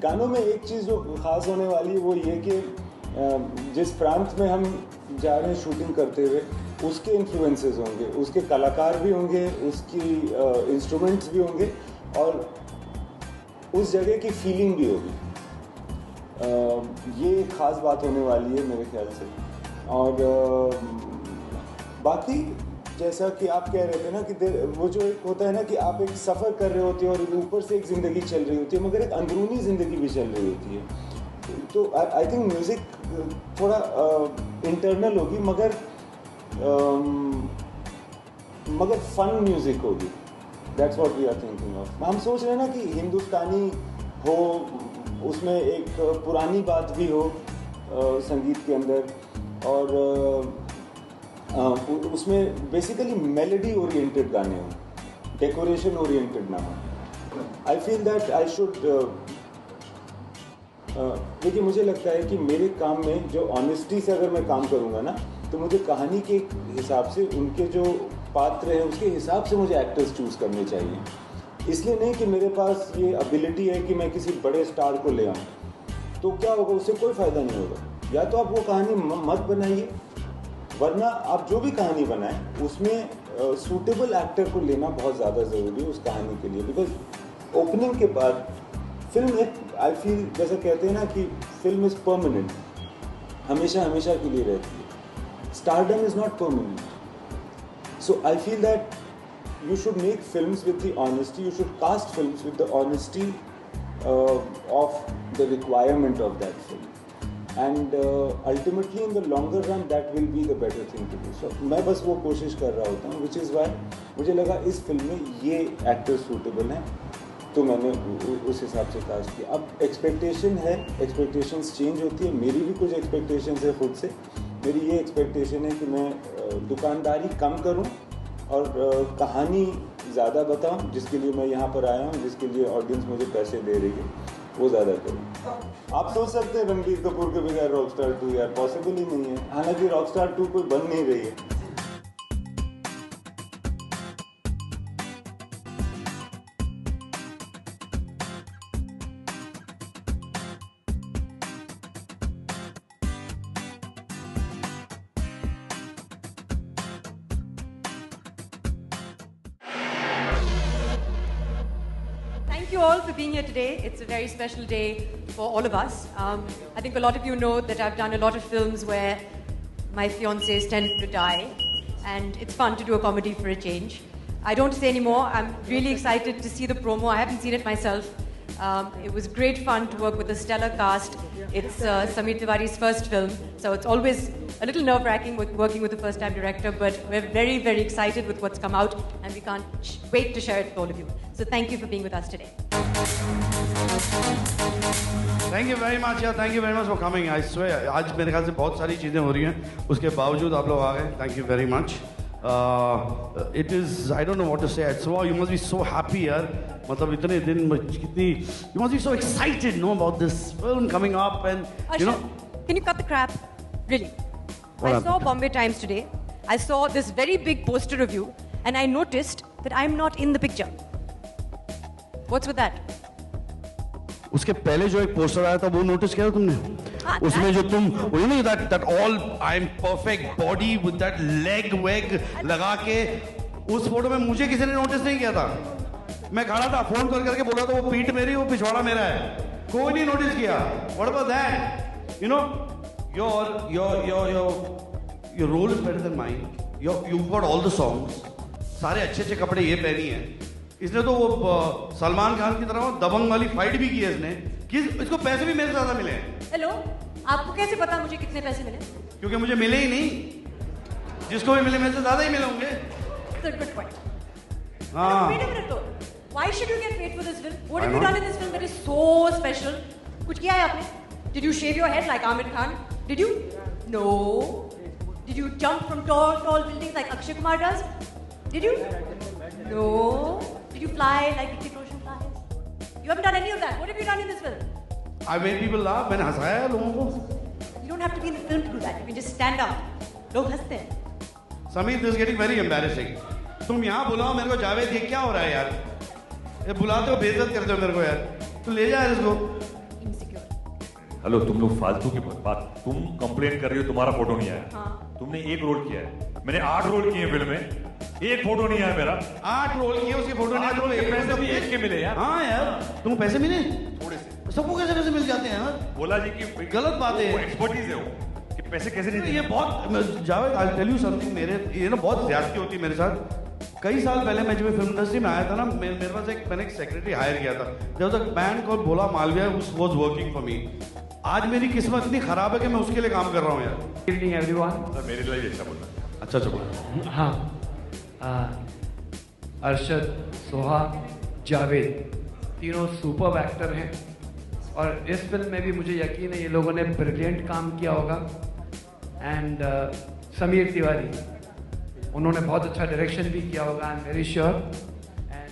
गानों में एक चीज़ जो ख़ास होने वाली है वो ये कि जिस प्रांत में हम जा रहे हैं शूटिंग करते हुए, उसके इन्फ्लुएंसेस होंगे, उसके कलाकार भी होंगे, उसकी इंस्ट्रूमेंट्स भी होंगे, और उस जगह की फीलिंग भी होगी। ये ख़ास बात होने वाली है मेरे ख्याल से। और बाकी जैसा कि आप कह रहे थे ना कि वो जो एक होता है ना कि आप एक सफ़र कर रहे होते हो और ऊपर से एक ज़िंदगी चल रही होती है, मगर एक अंदरूनी ज़िंदगी भी चल रही होती है। तो आई थिंक म्यूज़िक थोड़ा इंटरनल होगी, मगर फन म्यूज़िक होगी। That's what we are thinking of. हम सोच रहे हैं ना कि हिंदुस्तानी हो, उसमें एक पुरानी बात भी हो संगीत के अंदर, और उसमें बेसिकली मेलोडी ओरिएंटेड गाने हों, डेकोरेशन ओरिएंटेड ना हो। I feel that I should, देखिए मुझे लगता है कि मेरे काम में जो ऑनेस्टी से अगर मैं काम करूँगा ना, तो मुझे कहानी के हिसाब से, उनके जो पात्र हैं उसके हिसाब से मुझे एक्टर्स चूज़ करने चाहिए। इसलिए नहीं कि मेरे पास ये एबिलिटी है कि मैं किसी बड़े स्टार को ले आऊँ, तो क्या होगा, उससे कोई फ़ायदा नहीं होगा। या तो आप वो कहानी मत बनाइए, वरना आप जो भी कहानी बनाएं उसमें सूटेबल एक्टर को लेना बहुत ज़्यादा ज़रूरी है उस कहानी के लिए। बिकॉज ओपनिंग के बाद फिल्म एक, आई फील जैसा कहते हैं ना कि फिल्म इज़ परमानेंट, हमेशा हमेशा के लिए रहती है. Stardom is not permanent. So I feel that you should make films with the honesty. You should cast films with the honesty of the requirement of that film. And ultimately in the longer run that will be the better thing to do. So मैं बस वो कोशिश कर रहा होता हूँ, which is why मुझे लगा इस फिल्म में ये एक्टर सूटेबल हैं, तो मैंने उस हिसाब से कास्ट किया. अब एक्सपेक्टेशन है, एक्सपेक्टेशंस चेंज होती है. मेरी भी कुछ एक्सपेक्टेशंस है खुद से. मेरी ये एक्सपेक्टेशन है कि मैं दुकानदारी कम करूं और कहानी ज़्यादा बताऊं, जिसके लिए मैं यहाँ पर आया हूँ, जिसके लिए ऑडियंस मुझे पैसे दे रही है, वो ज़्यादा करूं. आप सोच सकते हैं रणबीर कपूर के बगैर रॉकस्टार 2 यार पॉसिबल ही नहीं है. हालांकि रॉकस्टार 2 कोई बन नहीं रही है. Thank you all for being here today. It's a very special day for all of us. I think a lot of you know that I've done a lot of films where my fiancés tend to die, and it's fun to do a comedy for a change. I don't say anymore. I'm really excited to see the promo. I haven't seen it myself. It was great fun to work with a stellar cast. It's Sameer Tiwari's first film, so it's always a little nerve-wracking with working with a first-time director, but we're very, very excited with what's come out, and we can't wait to share it with all of you. So thank you for being with us today. Thank you very much, thank you very much for coming. I swear, आज मेरे ख्याल से बहुत सारी चीज़ें हो रही हैं, उसके बावजूद आप लोग आ गए. Thank you very much. It is, I don't know what to say. It's wow, you must be so happy यार. मतलब इतने दिन कितनी, you must be so excited, know, about this film coming up, and you know. Can you cut the crap? Really? I saw Bombay Times today. I saw this very big poster of you, and I noticed that I'm not in the picture. What's with that? उसके पहले जो एक poster आया था वो notice किया तुमने? उसमें जो तुम, you know that all I'm perfect body with that leg wag लगा के, उस फोटो में मुझे किसी ने नोटिस नहीं किया था. मैं खड़ा था, फोन करके बोला था वो पीठ मेरी, वो पिछवाड़ा मेरा है. कोई नहीं नोटिस किया. What about that? You know, your role is better than mine. You've got all the songs. सारे अच्छे कपड़े ये पहनी है. इसने तो वो सलमान खान की तरह दबंग वाली फाइट भी की है इसने. इसको पैसे भी मेरे से ज्यादा मिले. हेलो, आपको कैसे पता मुझे कितने पैसे मिले? क्योंकि मुझे मिले ही नहीं. जिसको भी मिले मेरे से ज्यादा ही मिले होंगे. Good point. हाँ. Wait a minute though. Why should you get paid for this film? What have you done in this film that is so special? कुछ किया है आपने? Did you shave your head like Amir Khan? Did you? No. Did you jump from tall buildings like Akshay Kumar does? Did you? No. Did you fly like Hrithik Roshan flies? You haven't done any of that. What have you done in this film? I made people laugh. मैंने हंसाया है लोगों को. You don't have to be in the film to do that. You can just stand up. लोग हंसते हैं. Sameer, this is getting very embarrassing. तुम यहाँ बुलाओ मेरे को, जावेद ये क्या हो रहा है यार? ये बुलाते हो, बेइज्जत करते हो मेरे को यार. तो ले जा इसको. हेलो, तुम लोग फालतू की बात. तुम कंप्लेन कर रही हो तुम्हारा फोटो नहीं आया. हाँ. तुमने एक रोल किया है, मैंने 8 रोल किए फिल्म में, एक फोटो नहीं आया मेरा. 8 रोल किए, उसके फोटो नहीं आया. तो पैसे भी एक के मिले यार. हाँ यार, तुम पैसे मिले थोड़े से. सबको कैसे मिल जाते हैं यार? बोला जी कि गलत बात है. एक्सपर्टीज है वो कि पैसे कैसे नहीं. ये बहुत, Javed I tell you something, मेरे ये ना बहुत ज्यादती होती है मेरे साथ. कई साल पहले मैं जब फिल्म इंडस्ट्री में आया था ना, मेरे पास मैंने एक सेक्रेटरी हायर किया था. जब तक band call Bhola Malviya was working for me. आज मेरी किस्मत इतनी खराब है कि मैं उसके लिए काम कर रहा हूँ यार. Good evening everyone. मेरे लिए अच्छा बोलना. अच्छा बोला. हाँ, अरशद, सोहा, जावेद तीनों सुपर एक्टर हैं, और इस फिल्म में भी मुझे यकीन है ये लोगों ने ब्रिलियंट काम किया होगा. एंड समीर तिवारी, उन्होंने बहुत अच्छा डायरेक्शन भी किया होगा, I am very sure. And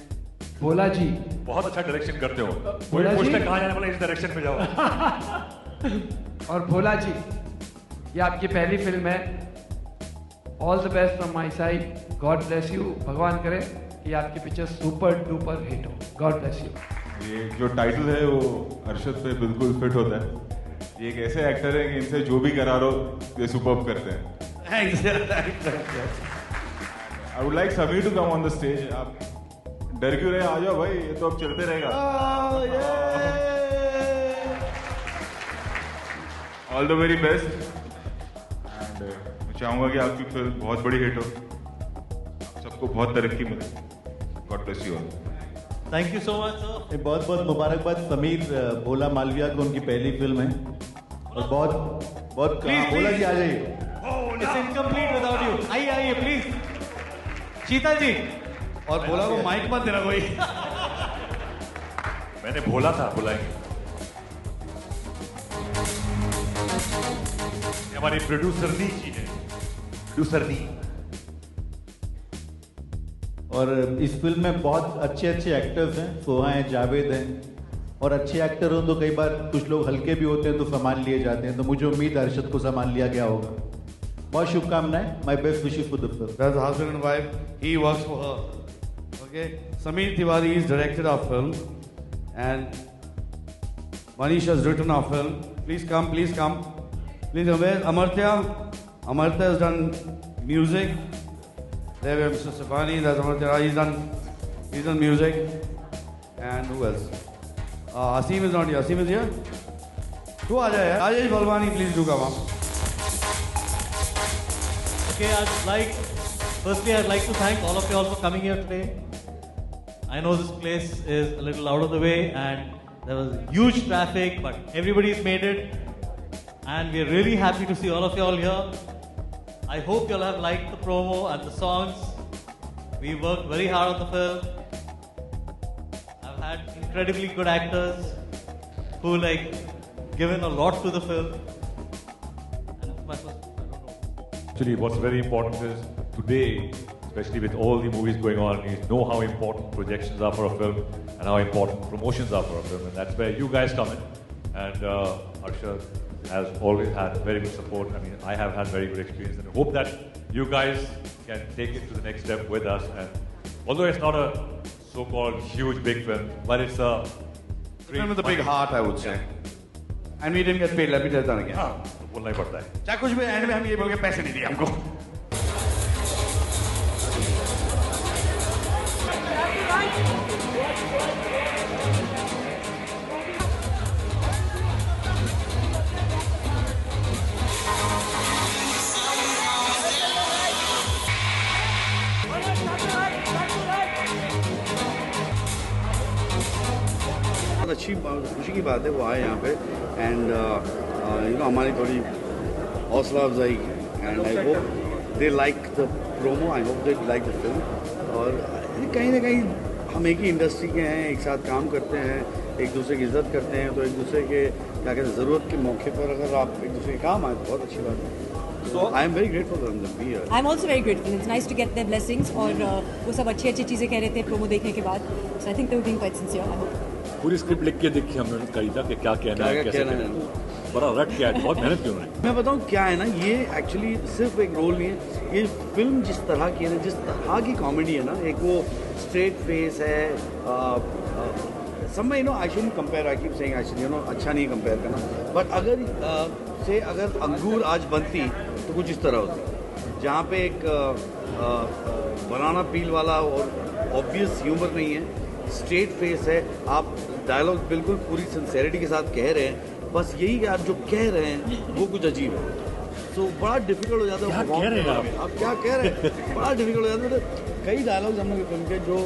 Bhola ji बहुत अच्छा डायरेक्शन करते हो. कोई पूछता कहाँ जाने वाला, इस डायरेक्शन में जाओ. और भोला जी, ये आपकी पहली फिल्म है. All the best from my side. God bless you. भगवान करे कि आपकी पिक्चर सुपर डुपर हिट हो. God bless you. ये जो टाइटल है वो अरशद पे बिल्कुल फिट होता है. ये एक ऐसे एक्टर है कि इनसे जो भी करा लो ये सुपर्ब करते हैं. I would like Sameer to come on the stage. आप डर क्यों रहे? आ जाओ भाई, ये तो अब चलते रहेगा. All the very best. चाहूँगा कि आपकी फिल्म बहुत बड़ी हिट हो, सबको बहुत तरक्की मिले। God bless you all. Thank you so much sir. बहुत बहुत मुबारकबाद समीर भोला मालविया को, उनकी पहली फिल्म है और बहुत बहुत भोला जी आ जाइए। It's incomplete without you. आइए आइए प्लीज शीतल जी। और भोला को माइक मत देना कोई। मैंने बोला था बुलाएंगे। हमारी प्रोड्यूसर नी जी है, प्रोड्यूसर नी। और इस फिल्म में बहुत अच्छे अच्छे एक्टर्स हैं, सोहा हैं, जावेद हैं। और अच्छे एक्टर हों तो कई बार कुछ लोग हल्के भी होते हैं तो संभाल लिए जाते हैं, तो मुझे उम्मीद है अरशद को संभाल लिया गया होगा। बहुत शुभकामनाएं। My best wishes for the film. That's husband and wife. He works for her. Okay. Sameer Tiwari is directed our film, and Manish has written our film. Please come, please come. Please, Amartya. Amartya has done music. There we have Mr. Safani. That's Amartya. He's done music. And who else? Asim is not here. Asim is here. Tu aa jaye. Ajesh Balwani, please do come up. Okay, firstly I'd like to thank all of you all for coming here today. I know this place is a little out of the way and there was huge traffic, but everybody's made it and we're really happy to see all of you all here. I hope you all have liked the promo and the songs. We worked very hard on the film. I've had incredibly good actors who given a lot to the film. And it's my first. Actually, what's very important is today, especially with all the movies going on, you know how important projections are for a film and how important promotions are for a film, and that's where you guys come in. And Arshad has always had very good support. I mean, I have had very good experience, and I hope that you guys can take it to the next step with us. And although it's not a so-called huge big film, but it's a film with a big heart, I would say. And we didn't get paid. Let me tell that again. बोलना ही पड़ता है। चाहे कुछ भी and में हम ये बोल के पैसे नहीं दिए हमको। बहुत अच्छी खुशी की बात है वो आए यहाँ पे एंड हमारी थोड़ी हौसला अफजाई and I hope they like the promo, I hope they like the film. और कहीं ना कहीं हम एक ही इंडस्ट्री के हैं, एक साथ काम करते हैं, एक दूसरे की इज्जत करते हैं, तो एक दूसरे के क्या कहते हैं ज़रूरत के मौके पर अगर आप एक दूसरे के काम आए तो बहुत अच्छी बात है। So I am very grateful for them to be here. I'm also very grateful. It's nice to get their blessings और वो सब अच्छी अच्छी चीज़ें कह रहे थे प्रोमो देखने के बाद। So I think they were being quite sincere. I hope. पूरी स्क्रिप्ट लिख के देखी हमने कही था कि क्या कहना है, कैसे कहना है। बड़ा रट के आया, बहुत मेहनत की उन्होंने। मैं बताऊँ क्या है ना, ये एक्चुअली सिर्फ एक रोल नहीं है, ये फिल्म जिस तरह की है ना, जिस तरह की कॉमेडी है ना, एक वो स्ट्रेट फेस है। समय I shouldn't compare, I keep saying I should अच्छा नहीं कंपेयर करना, बट अगर अंगूर आज बनती तो कुछ इस तरह होती, जहाँ पे एक बनाना पील वाला और ऑब्वियस ह्यूमर नहीं है, स्ट्रेट फेस है, आप डायलॉग बिल्कुल पूरी सिंसेरिटी के साथ कह रहे हैं, बस यही कि आप जो कह रहे हैं वो कुछ अजीब है। सो बड़ा डिफिकल्ट हो जाता है आप क्या कह रहे हैं, बड़ा डिफिकल्ट हो जाता है। कई डायलॉग्स हम लोग फिल्म के जो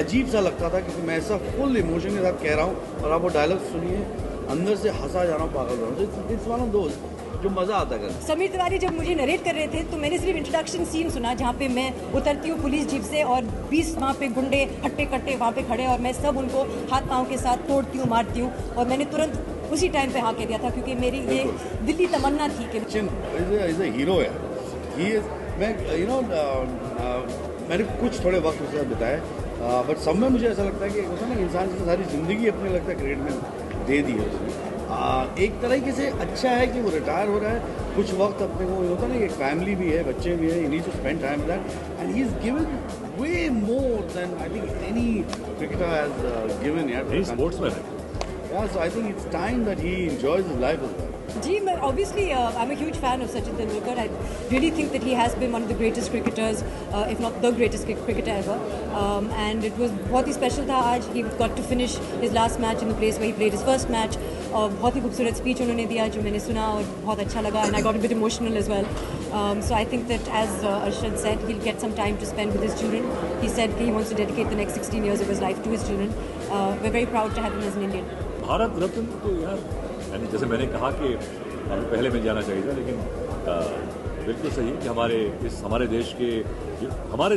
अजीब सा लगता था क्योंकि मैं ऐसा फुल इमोशन के साथ कह रहा हूँ और आप वो डायलॉग सुनिए अंदर से हंसा जा रहा हूँ, पागल हो रहा हूँ। इट्स वन ऑफ दोस जो मज़ा आता है। समीर तिवारी जब मुझे नरेट कर रहे थे तो मैंने सिर्फ इंट्रोडक्शन सीन सुना जहाँ पे मैं उतरती हूँ पुलिस जीप से और 20 वहाँ पे गुंडे हट्टे कट्टे वहाँ पे खड़े और मैं सब उनको हाथ पाँव के साथ तोड़ती हूँ, मारती हूँ, और मैंने तुरंत उसी टाइम पे हाँ कह दिया था क्योंकि मेरी ये दिल्ली तमन्ना थी कि इज अ हीरो है। मैं मैंने कुछ थोड़े वक्त उसके साथ बिताया, बट सब में मुझे ऐसा लगता है कि होता है ना, इंसान की सारी ज़िंदगी अपने लगता है क्रिकेट में दे दी है उसने। एक तरीके से अच्छा है कि वो रिटायर हो रहा है, कुछ वक्त अपने को होता है ना, एक फैमिली भी है, बच्चे भी हैं, he needs to spend time with that and he is given way more than I think any cricketer has given यार। स्पोर्ट्समैन है, Yeah, so I think it's time that he enjoys his life as well. Gee, obviously, I'm a huge fan of Sachin Tendulkar. I really think that he has been one of the greatest cricketers, if not the greatest cricketer ever. And it was बहुत ही special था आज. He got to finish his last match in the place where he played his first match. बहुत ही खूबसूरत speech उन्होंने दिया जो मैंने सुना और बहुत अच्छा लगा. And I got a bit emotional as well. So I think that, as Arshad said, he'll get some time to spend with his children. He said he wants to dedicate the next 16 years of his life to his children. We're very proud to have him as an Indian. Bharat Ratna तो यार, यानी जैसे मैंने कहा कि अभी पहले मिल जाना चाहिए था, लेकिन बिल्कुल सही कि हमारे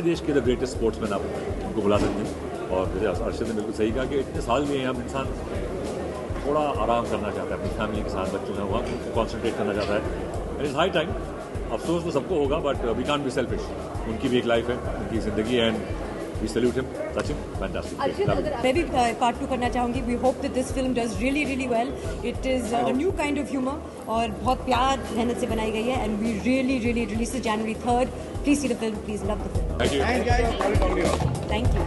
देश के द ग्रेटेस्ट स्पोर्ट्समैन आप उनको बुला सकते हैं। और जैसे अर्शद ने बिल्कुल सही कहा कि इतने साल में अब इंसान थोड़ा आराम करना चाहता है, अपनी फैमिली के साथ, बच्चों हैं वहाँ उनको कॉन्सेंट्रेट करना चाहता है। And it's high time. अफसोस तो सबको होगा, but we can't be selfish. उनकी भी एक लाइफ है, उनकी ज़िंदगी है, and we salute him. Sachin, fantastic. मैं भी part 2 करना चाहूँगी. We hope that this film does really, really well. It is a new kind of humor और बहुत प्यार मेहनत से बनाई गई है. And we really, really release it January 3rd. Please see the film. Please love the film. Thank you. Thank you. Thank you.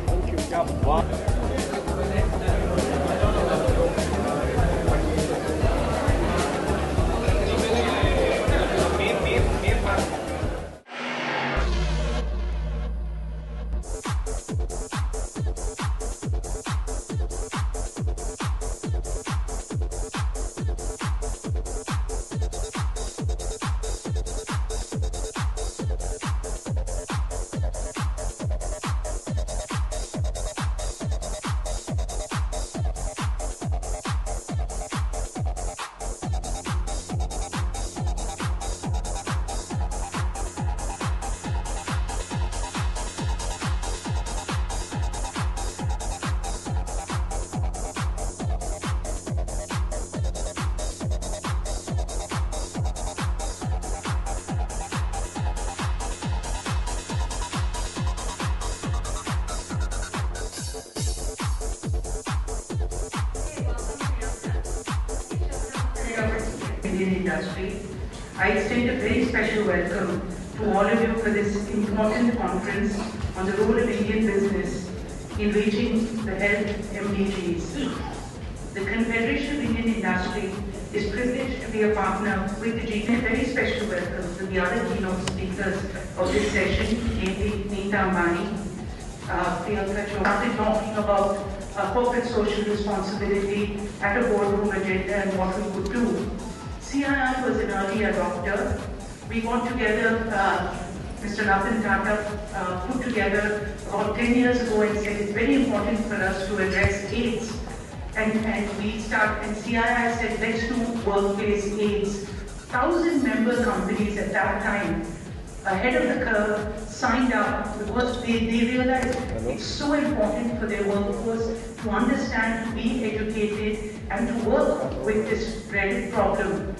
Indian industry. I extend a very special welcome to all of you for this important conference on the role of Indian business in reaching the health MDGs. The Confederation of Indian Industry is privileged to be a partner with the GT. A very special welcome to the other keynote speakers of this session, namely Neeta Ambani, Priyanka Chopra, started talking about corporate social responsibility at a boardroom agenda and what we could do. CII was an early adopter. We got together, Mr. Ratan Tata put together about 10 years ago and said it's very important for us to address AIDS. And CII said, let's do workplace AIDS. 1,000 member companies at that time, ahead of the curve, signed up because they realized it's so important for their workforce to understand, to be educated, and to work with this dreaded problem.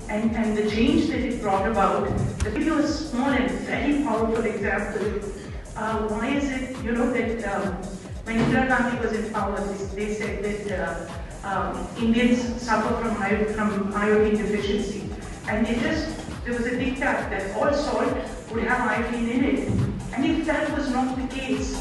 And the change that it brought about, to give you a small and very powerful example, why is it, that when Indira Gandhi was in power, they said that Indians suffer from iodine deficiency. And there was a diktat that all salt would have iodine in it. And if that was not the case,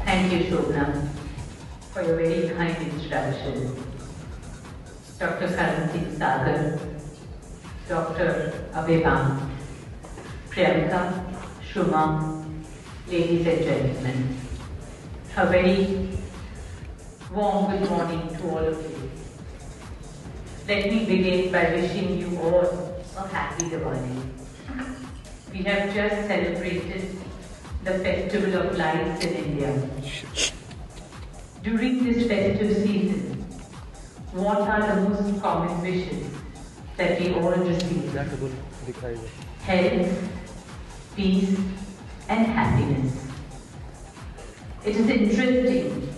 Thank you, Shobna, for your very kind introduction. Dr. Karan Sagar, Dr. Abhibam, Priyanka, Shuma, ladies and gentlemen, a very warm good morning to all of you. Let me begin by wishing you all a happy Diwali. We have just celebrated the Festival of Lights in India. During this festive season, what are the most common wishes that we all receive? Health, peace, and happiness. It is interesting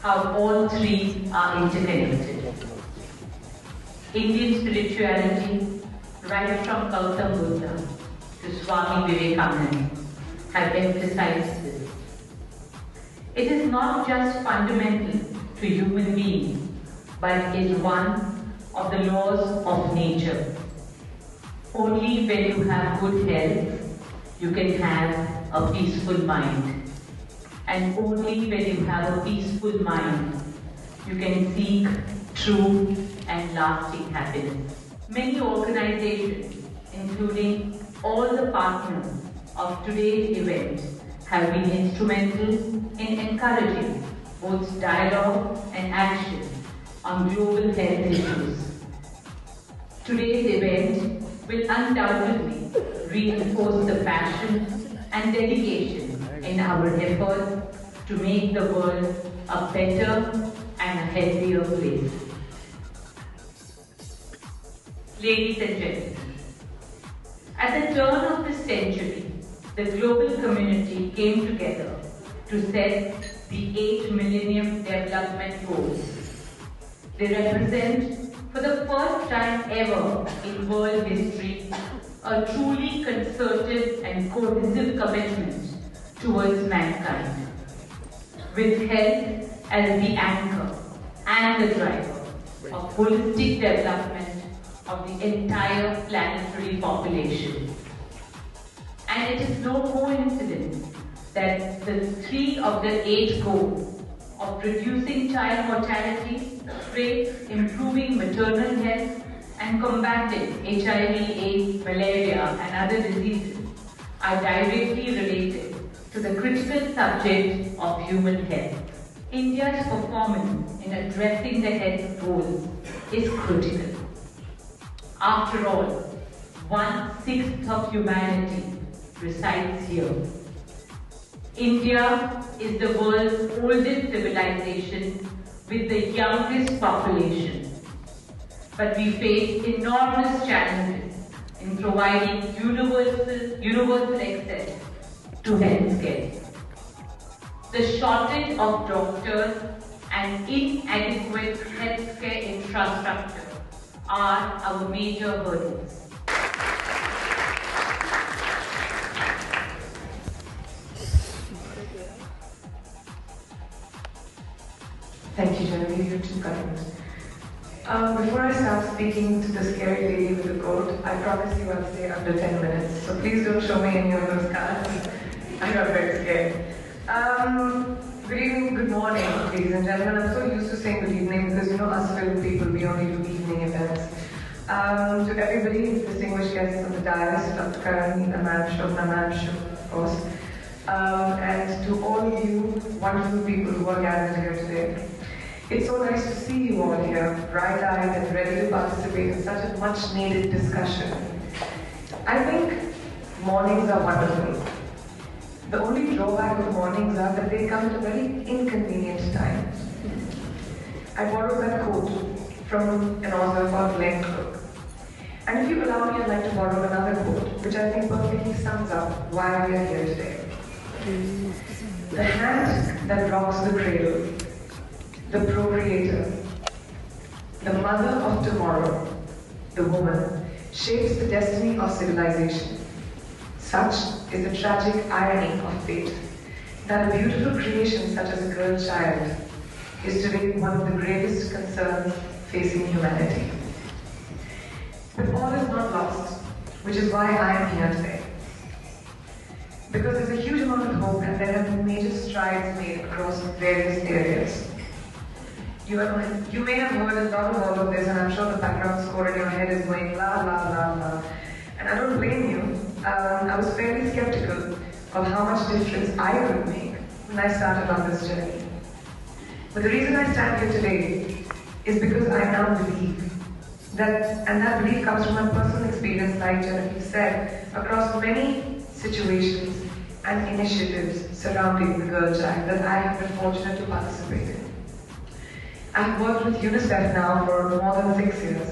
how all three are interconnected. Indian spirituality, right from Gautam Buddha to Swami Vivekananda, have emphasized this. It is not just fundamental to human beings, but is one of the laws of nature. Only when you have good health, you can have a peaceful mind. And only when you have a peaceful mind, you can seek true and lasting happiness. Many organizations, including all the partners of today's event, have been instrumental in encouraging both dialogue and action on global health issues. Today's event will undoubtedly reinforce the passion and dedication in our effort to make the world a better and a healthier place. Ladies and gentlemen, at the turn of this century, the global community came together to set the 8 Millennium Development Goals. They represent, for the first time ever in world history, a truly concerted and cohesive commitment towards mankind, with health as the anchor and the driver of holistic development of the entire planetary population. And it is no coincidence that the 3 of the 8 goals of reducing child mortality rates, improving maternal health, and combating HIV, AIDS, malaria, and other diseases are directly related to the critical subject of human health. India's performance in addressing the health goals is critical. After all, 1/6 of humanity resides here. India is the world's oldest civilization with the youngest population. But we face enormous challenges in providing universal access to healthcare. The shortage of doctors and inadequate healthcare infrastructure are our major hurdles. Thank you, Genevieve. You're too kind. Before I start speaking to the scary lady with the goat, I promise you I'll stay under 10 minutes. So please don't show me any of those cards. I got very scared. Good evening, good morning, ladies and gentlemen. I'm so used to saying good evening because you know us film people, we only do evening events. To everybody, distinguished guests on the dais, Dr. Karan, Ma'am, Shobna Ma'am, of course, and to all of you wonderful people who are gathered here today. It's so nice to see you all here, bright-eyed and ready to participate in such a much-needed discussion. I think mornings are wonderful. The only drawback of mornings are that they come at a very inconvenient time. I borrowed that quote from an author called Glenn Cook. And if you allow me, I'd like to borrow another quote, which I think perfectly sums up why we are here today. The hand that rocks the cradle, the procreator, the mother of tomorrow, the woman, shapes the destiny of civilization. Such is the tragic irony of fate, that a beautiful creation such as a girl child is today one of the gravest concerns facing humanity. But all is not lost, which is why I am here today. Because there's a huge amount of hope and there have been major strides made across various areas. You may have heard a lot of all of this, and I'm sure the background score in your head is going la la la la. And I don't blame you. I was fairly skeptical of how much difference I could make when I started on this journey. But the reason I stand here today is because I now believe that, and that belief comes from my personal experience, like Genevieve said, across many situations and initiatives surrounding the girl child that I have been fortunate to participate in. I've worked with UNICEF now for more than 6 years,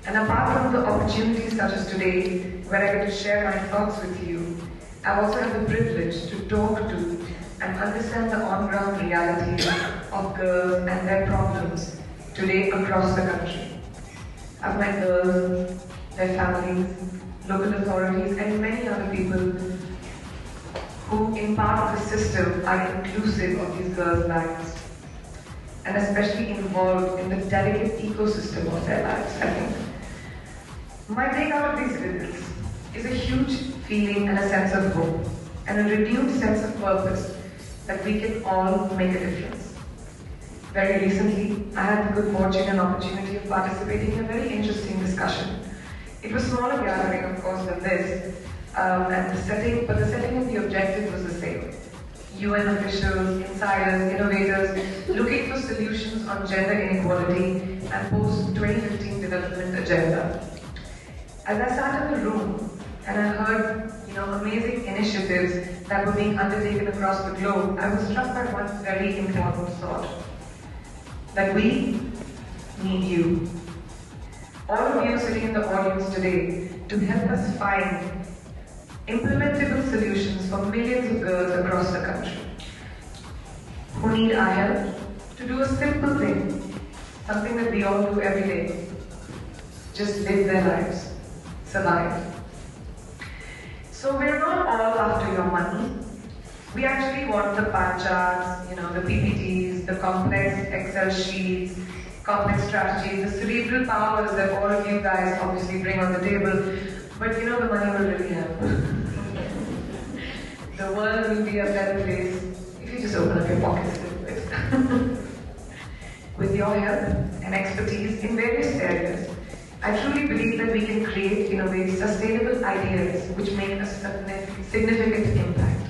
and apart from the opportunities such as today, where I get to share my thoughts with you, I also have the privilege to talk to and understand the on-ground reality of girls and their problems today across the country. I've met girls, their families, local authorities, and many other people who, in part of the system, are inclusive of these girls' lives, and especially involved in the delicate ecosystem of their lives, I think. My take out of these visits is a huge feeling and a sense of hope and a renewed sense of purpose that we can all make a difference. Very recently, I had the good fortune and opportunity of participating in a very interesting discussion. It was a smaller gathering, of course, than this, but the setting and the objective was the same. UN officials, insiders, innovators looking for solutions on gender inequality and post-2015 development agenda. As I sat in the room and I heard amazing initiatives that were being undertaken across the globe, I was struck by one very important thought. That we need you. All of you sitting in the audience today to help us find implementable solutions for millions of girls across the country who need our help to do a simple thing, something that we all do every day. Just live their lives, survive. So we're not all after your money. We actually want the pie charts, the PPTs, the complex Excel sheets, complex strategies, the cerebral powers that all of you guys obviously bring on the table. But the money will really help. The world will be a better place if you just open up your pockets a little bit. With your help and expertise in various areas, I truly believe that we can create, innovate sustainable ideas which make a significant impact.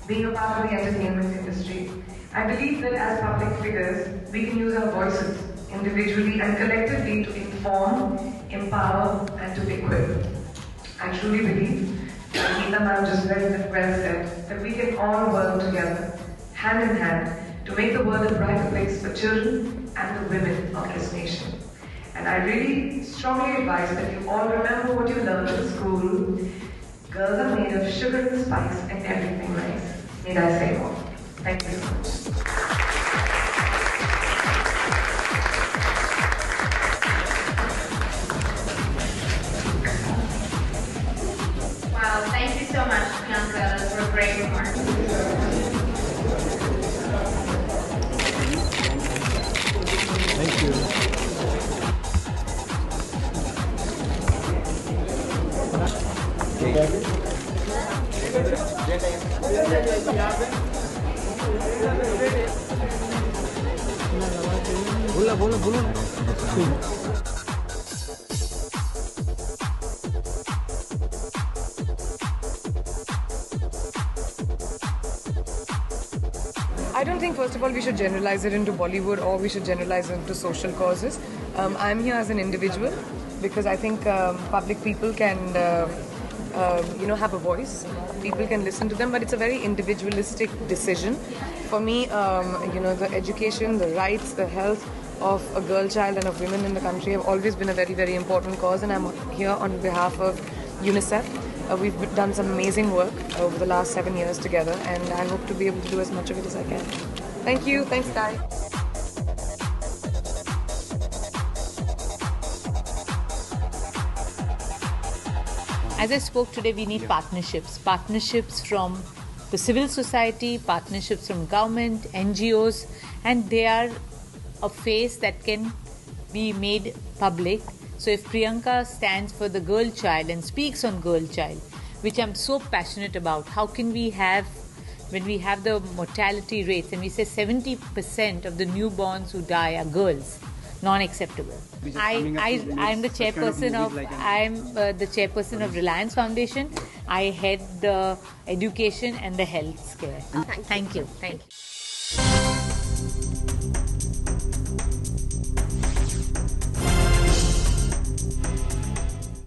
Being a part of the entertainment industry, I believe that as public figures, we can use our voices individually and collectively to inform, empower, and to equip. I truly believe, like Geeta ma'am just well said, that we can all work together, hand in hand, to make the world a brighter place for children and the women of this nation. And I really strongly advise that you all remember what you learned in school. Girls are made of sugar and spice and everything nice. Need I say more? Thank you so much. Wow, thank you so much, Priyanka. Those were great remarks. Thank you. बोलो I don't think, first of all, we should generalize it into Bollywood or we should generalize it into social causes. I'm here as an individual because I think public people can, have a voice. People can listen to them, but it's a very individualistic decision. For me, the education, the rights, the health of a girl child and of women in the country have always been a very, very important cause, and I'm here on behalf of UNICEF. We've done some amazing work over the last 7 years together, and I hope to be able to do as much of it as I can. Thank you. Thanks, Guy. As I spoke today, we need partnerships. Partnerships from the civil society, partnerships from government, NGOs, and they are a face that can be made public. So if Priyanka stands for the girl child and speaks on girl child, which I'm so passionate about, how can we have, when we have the mortality rates and we say 70% of the newborns who die are girls, non-acceptable. I'm the chairperson the chairperson of Reliance Foundation. I head the education and the health care. Thank you. Thank you.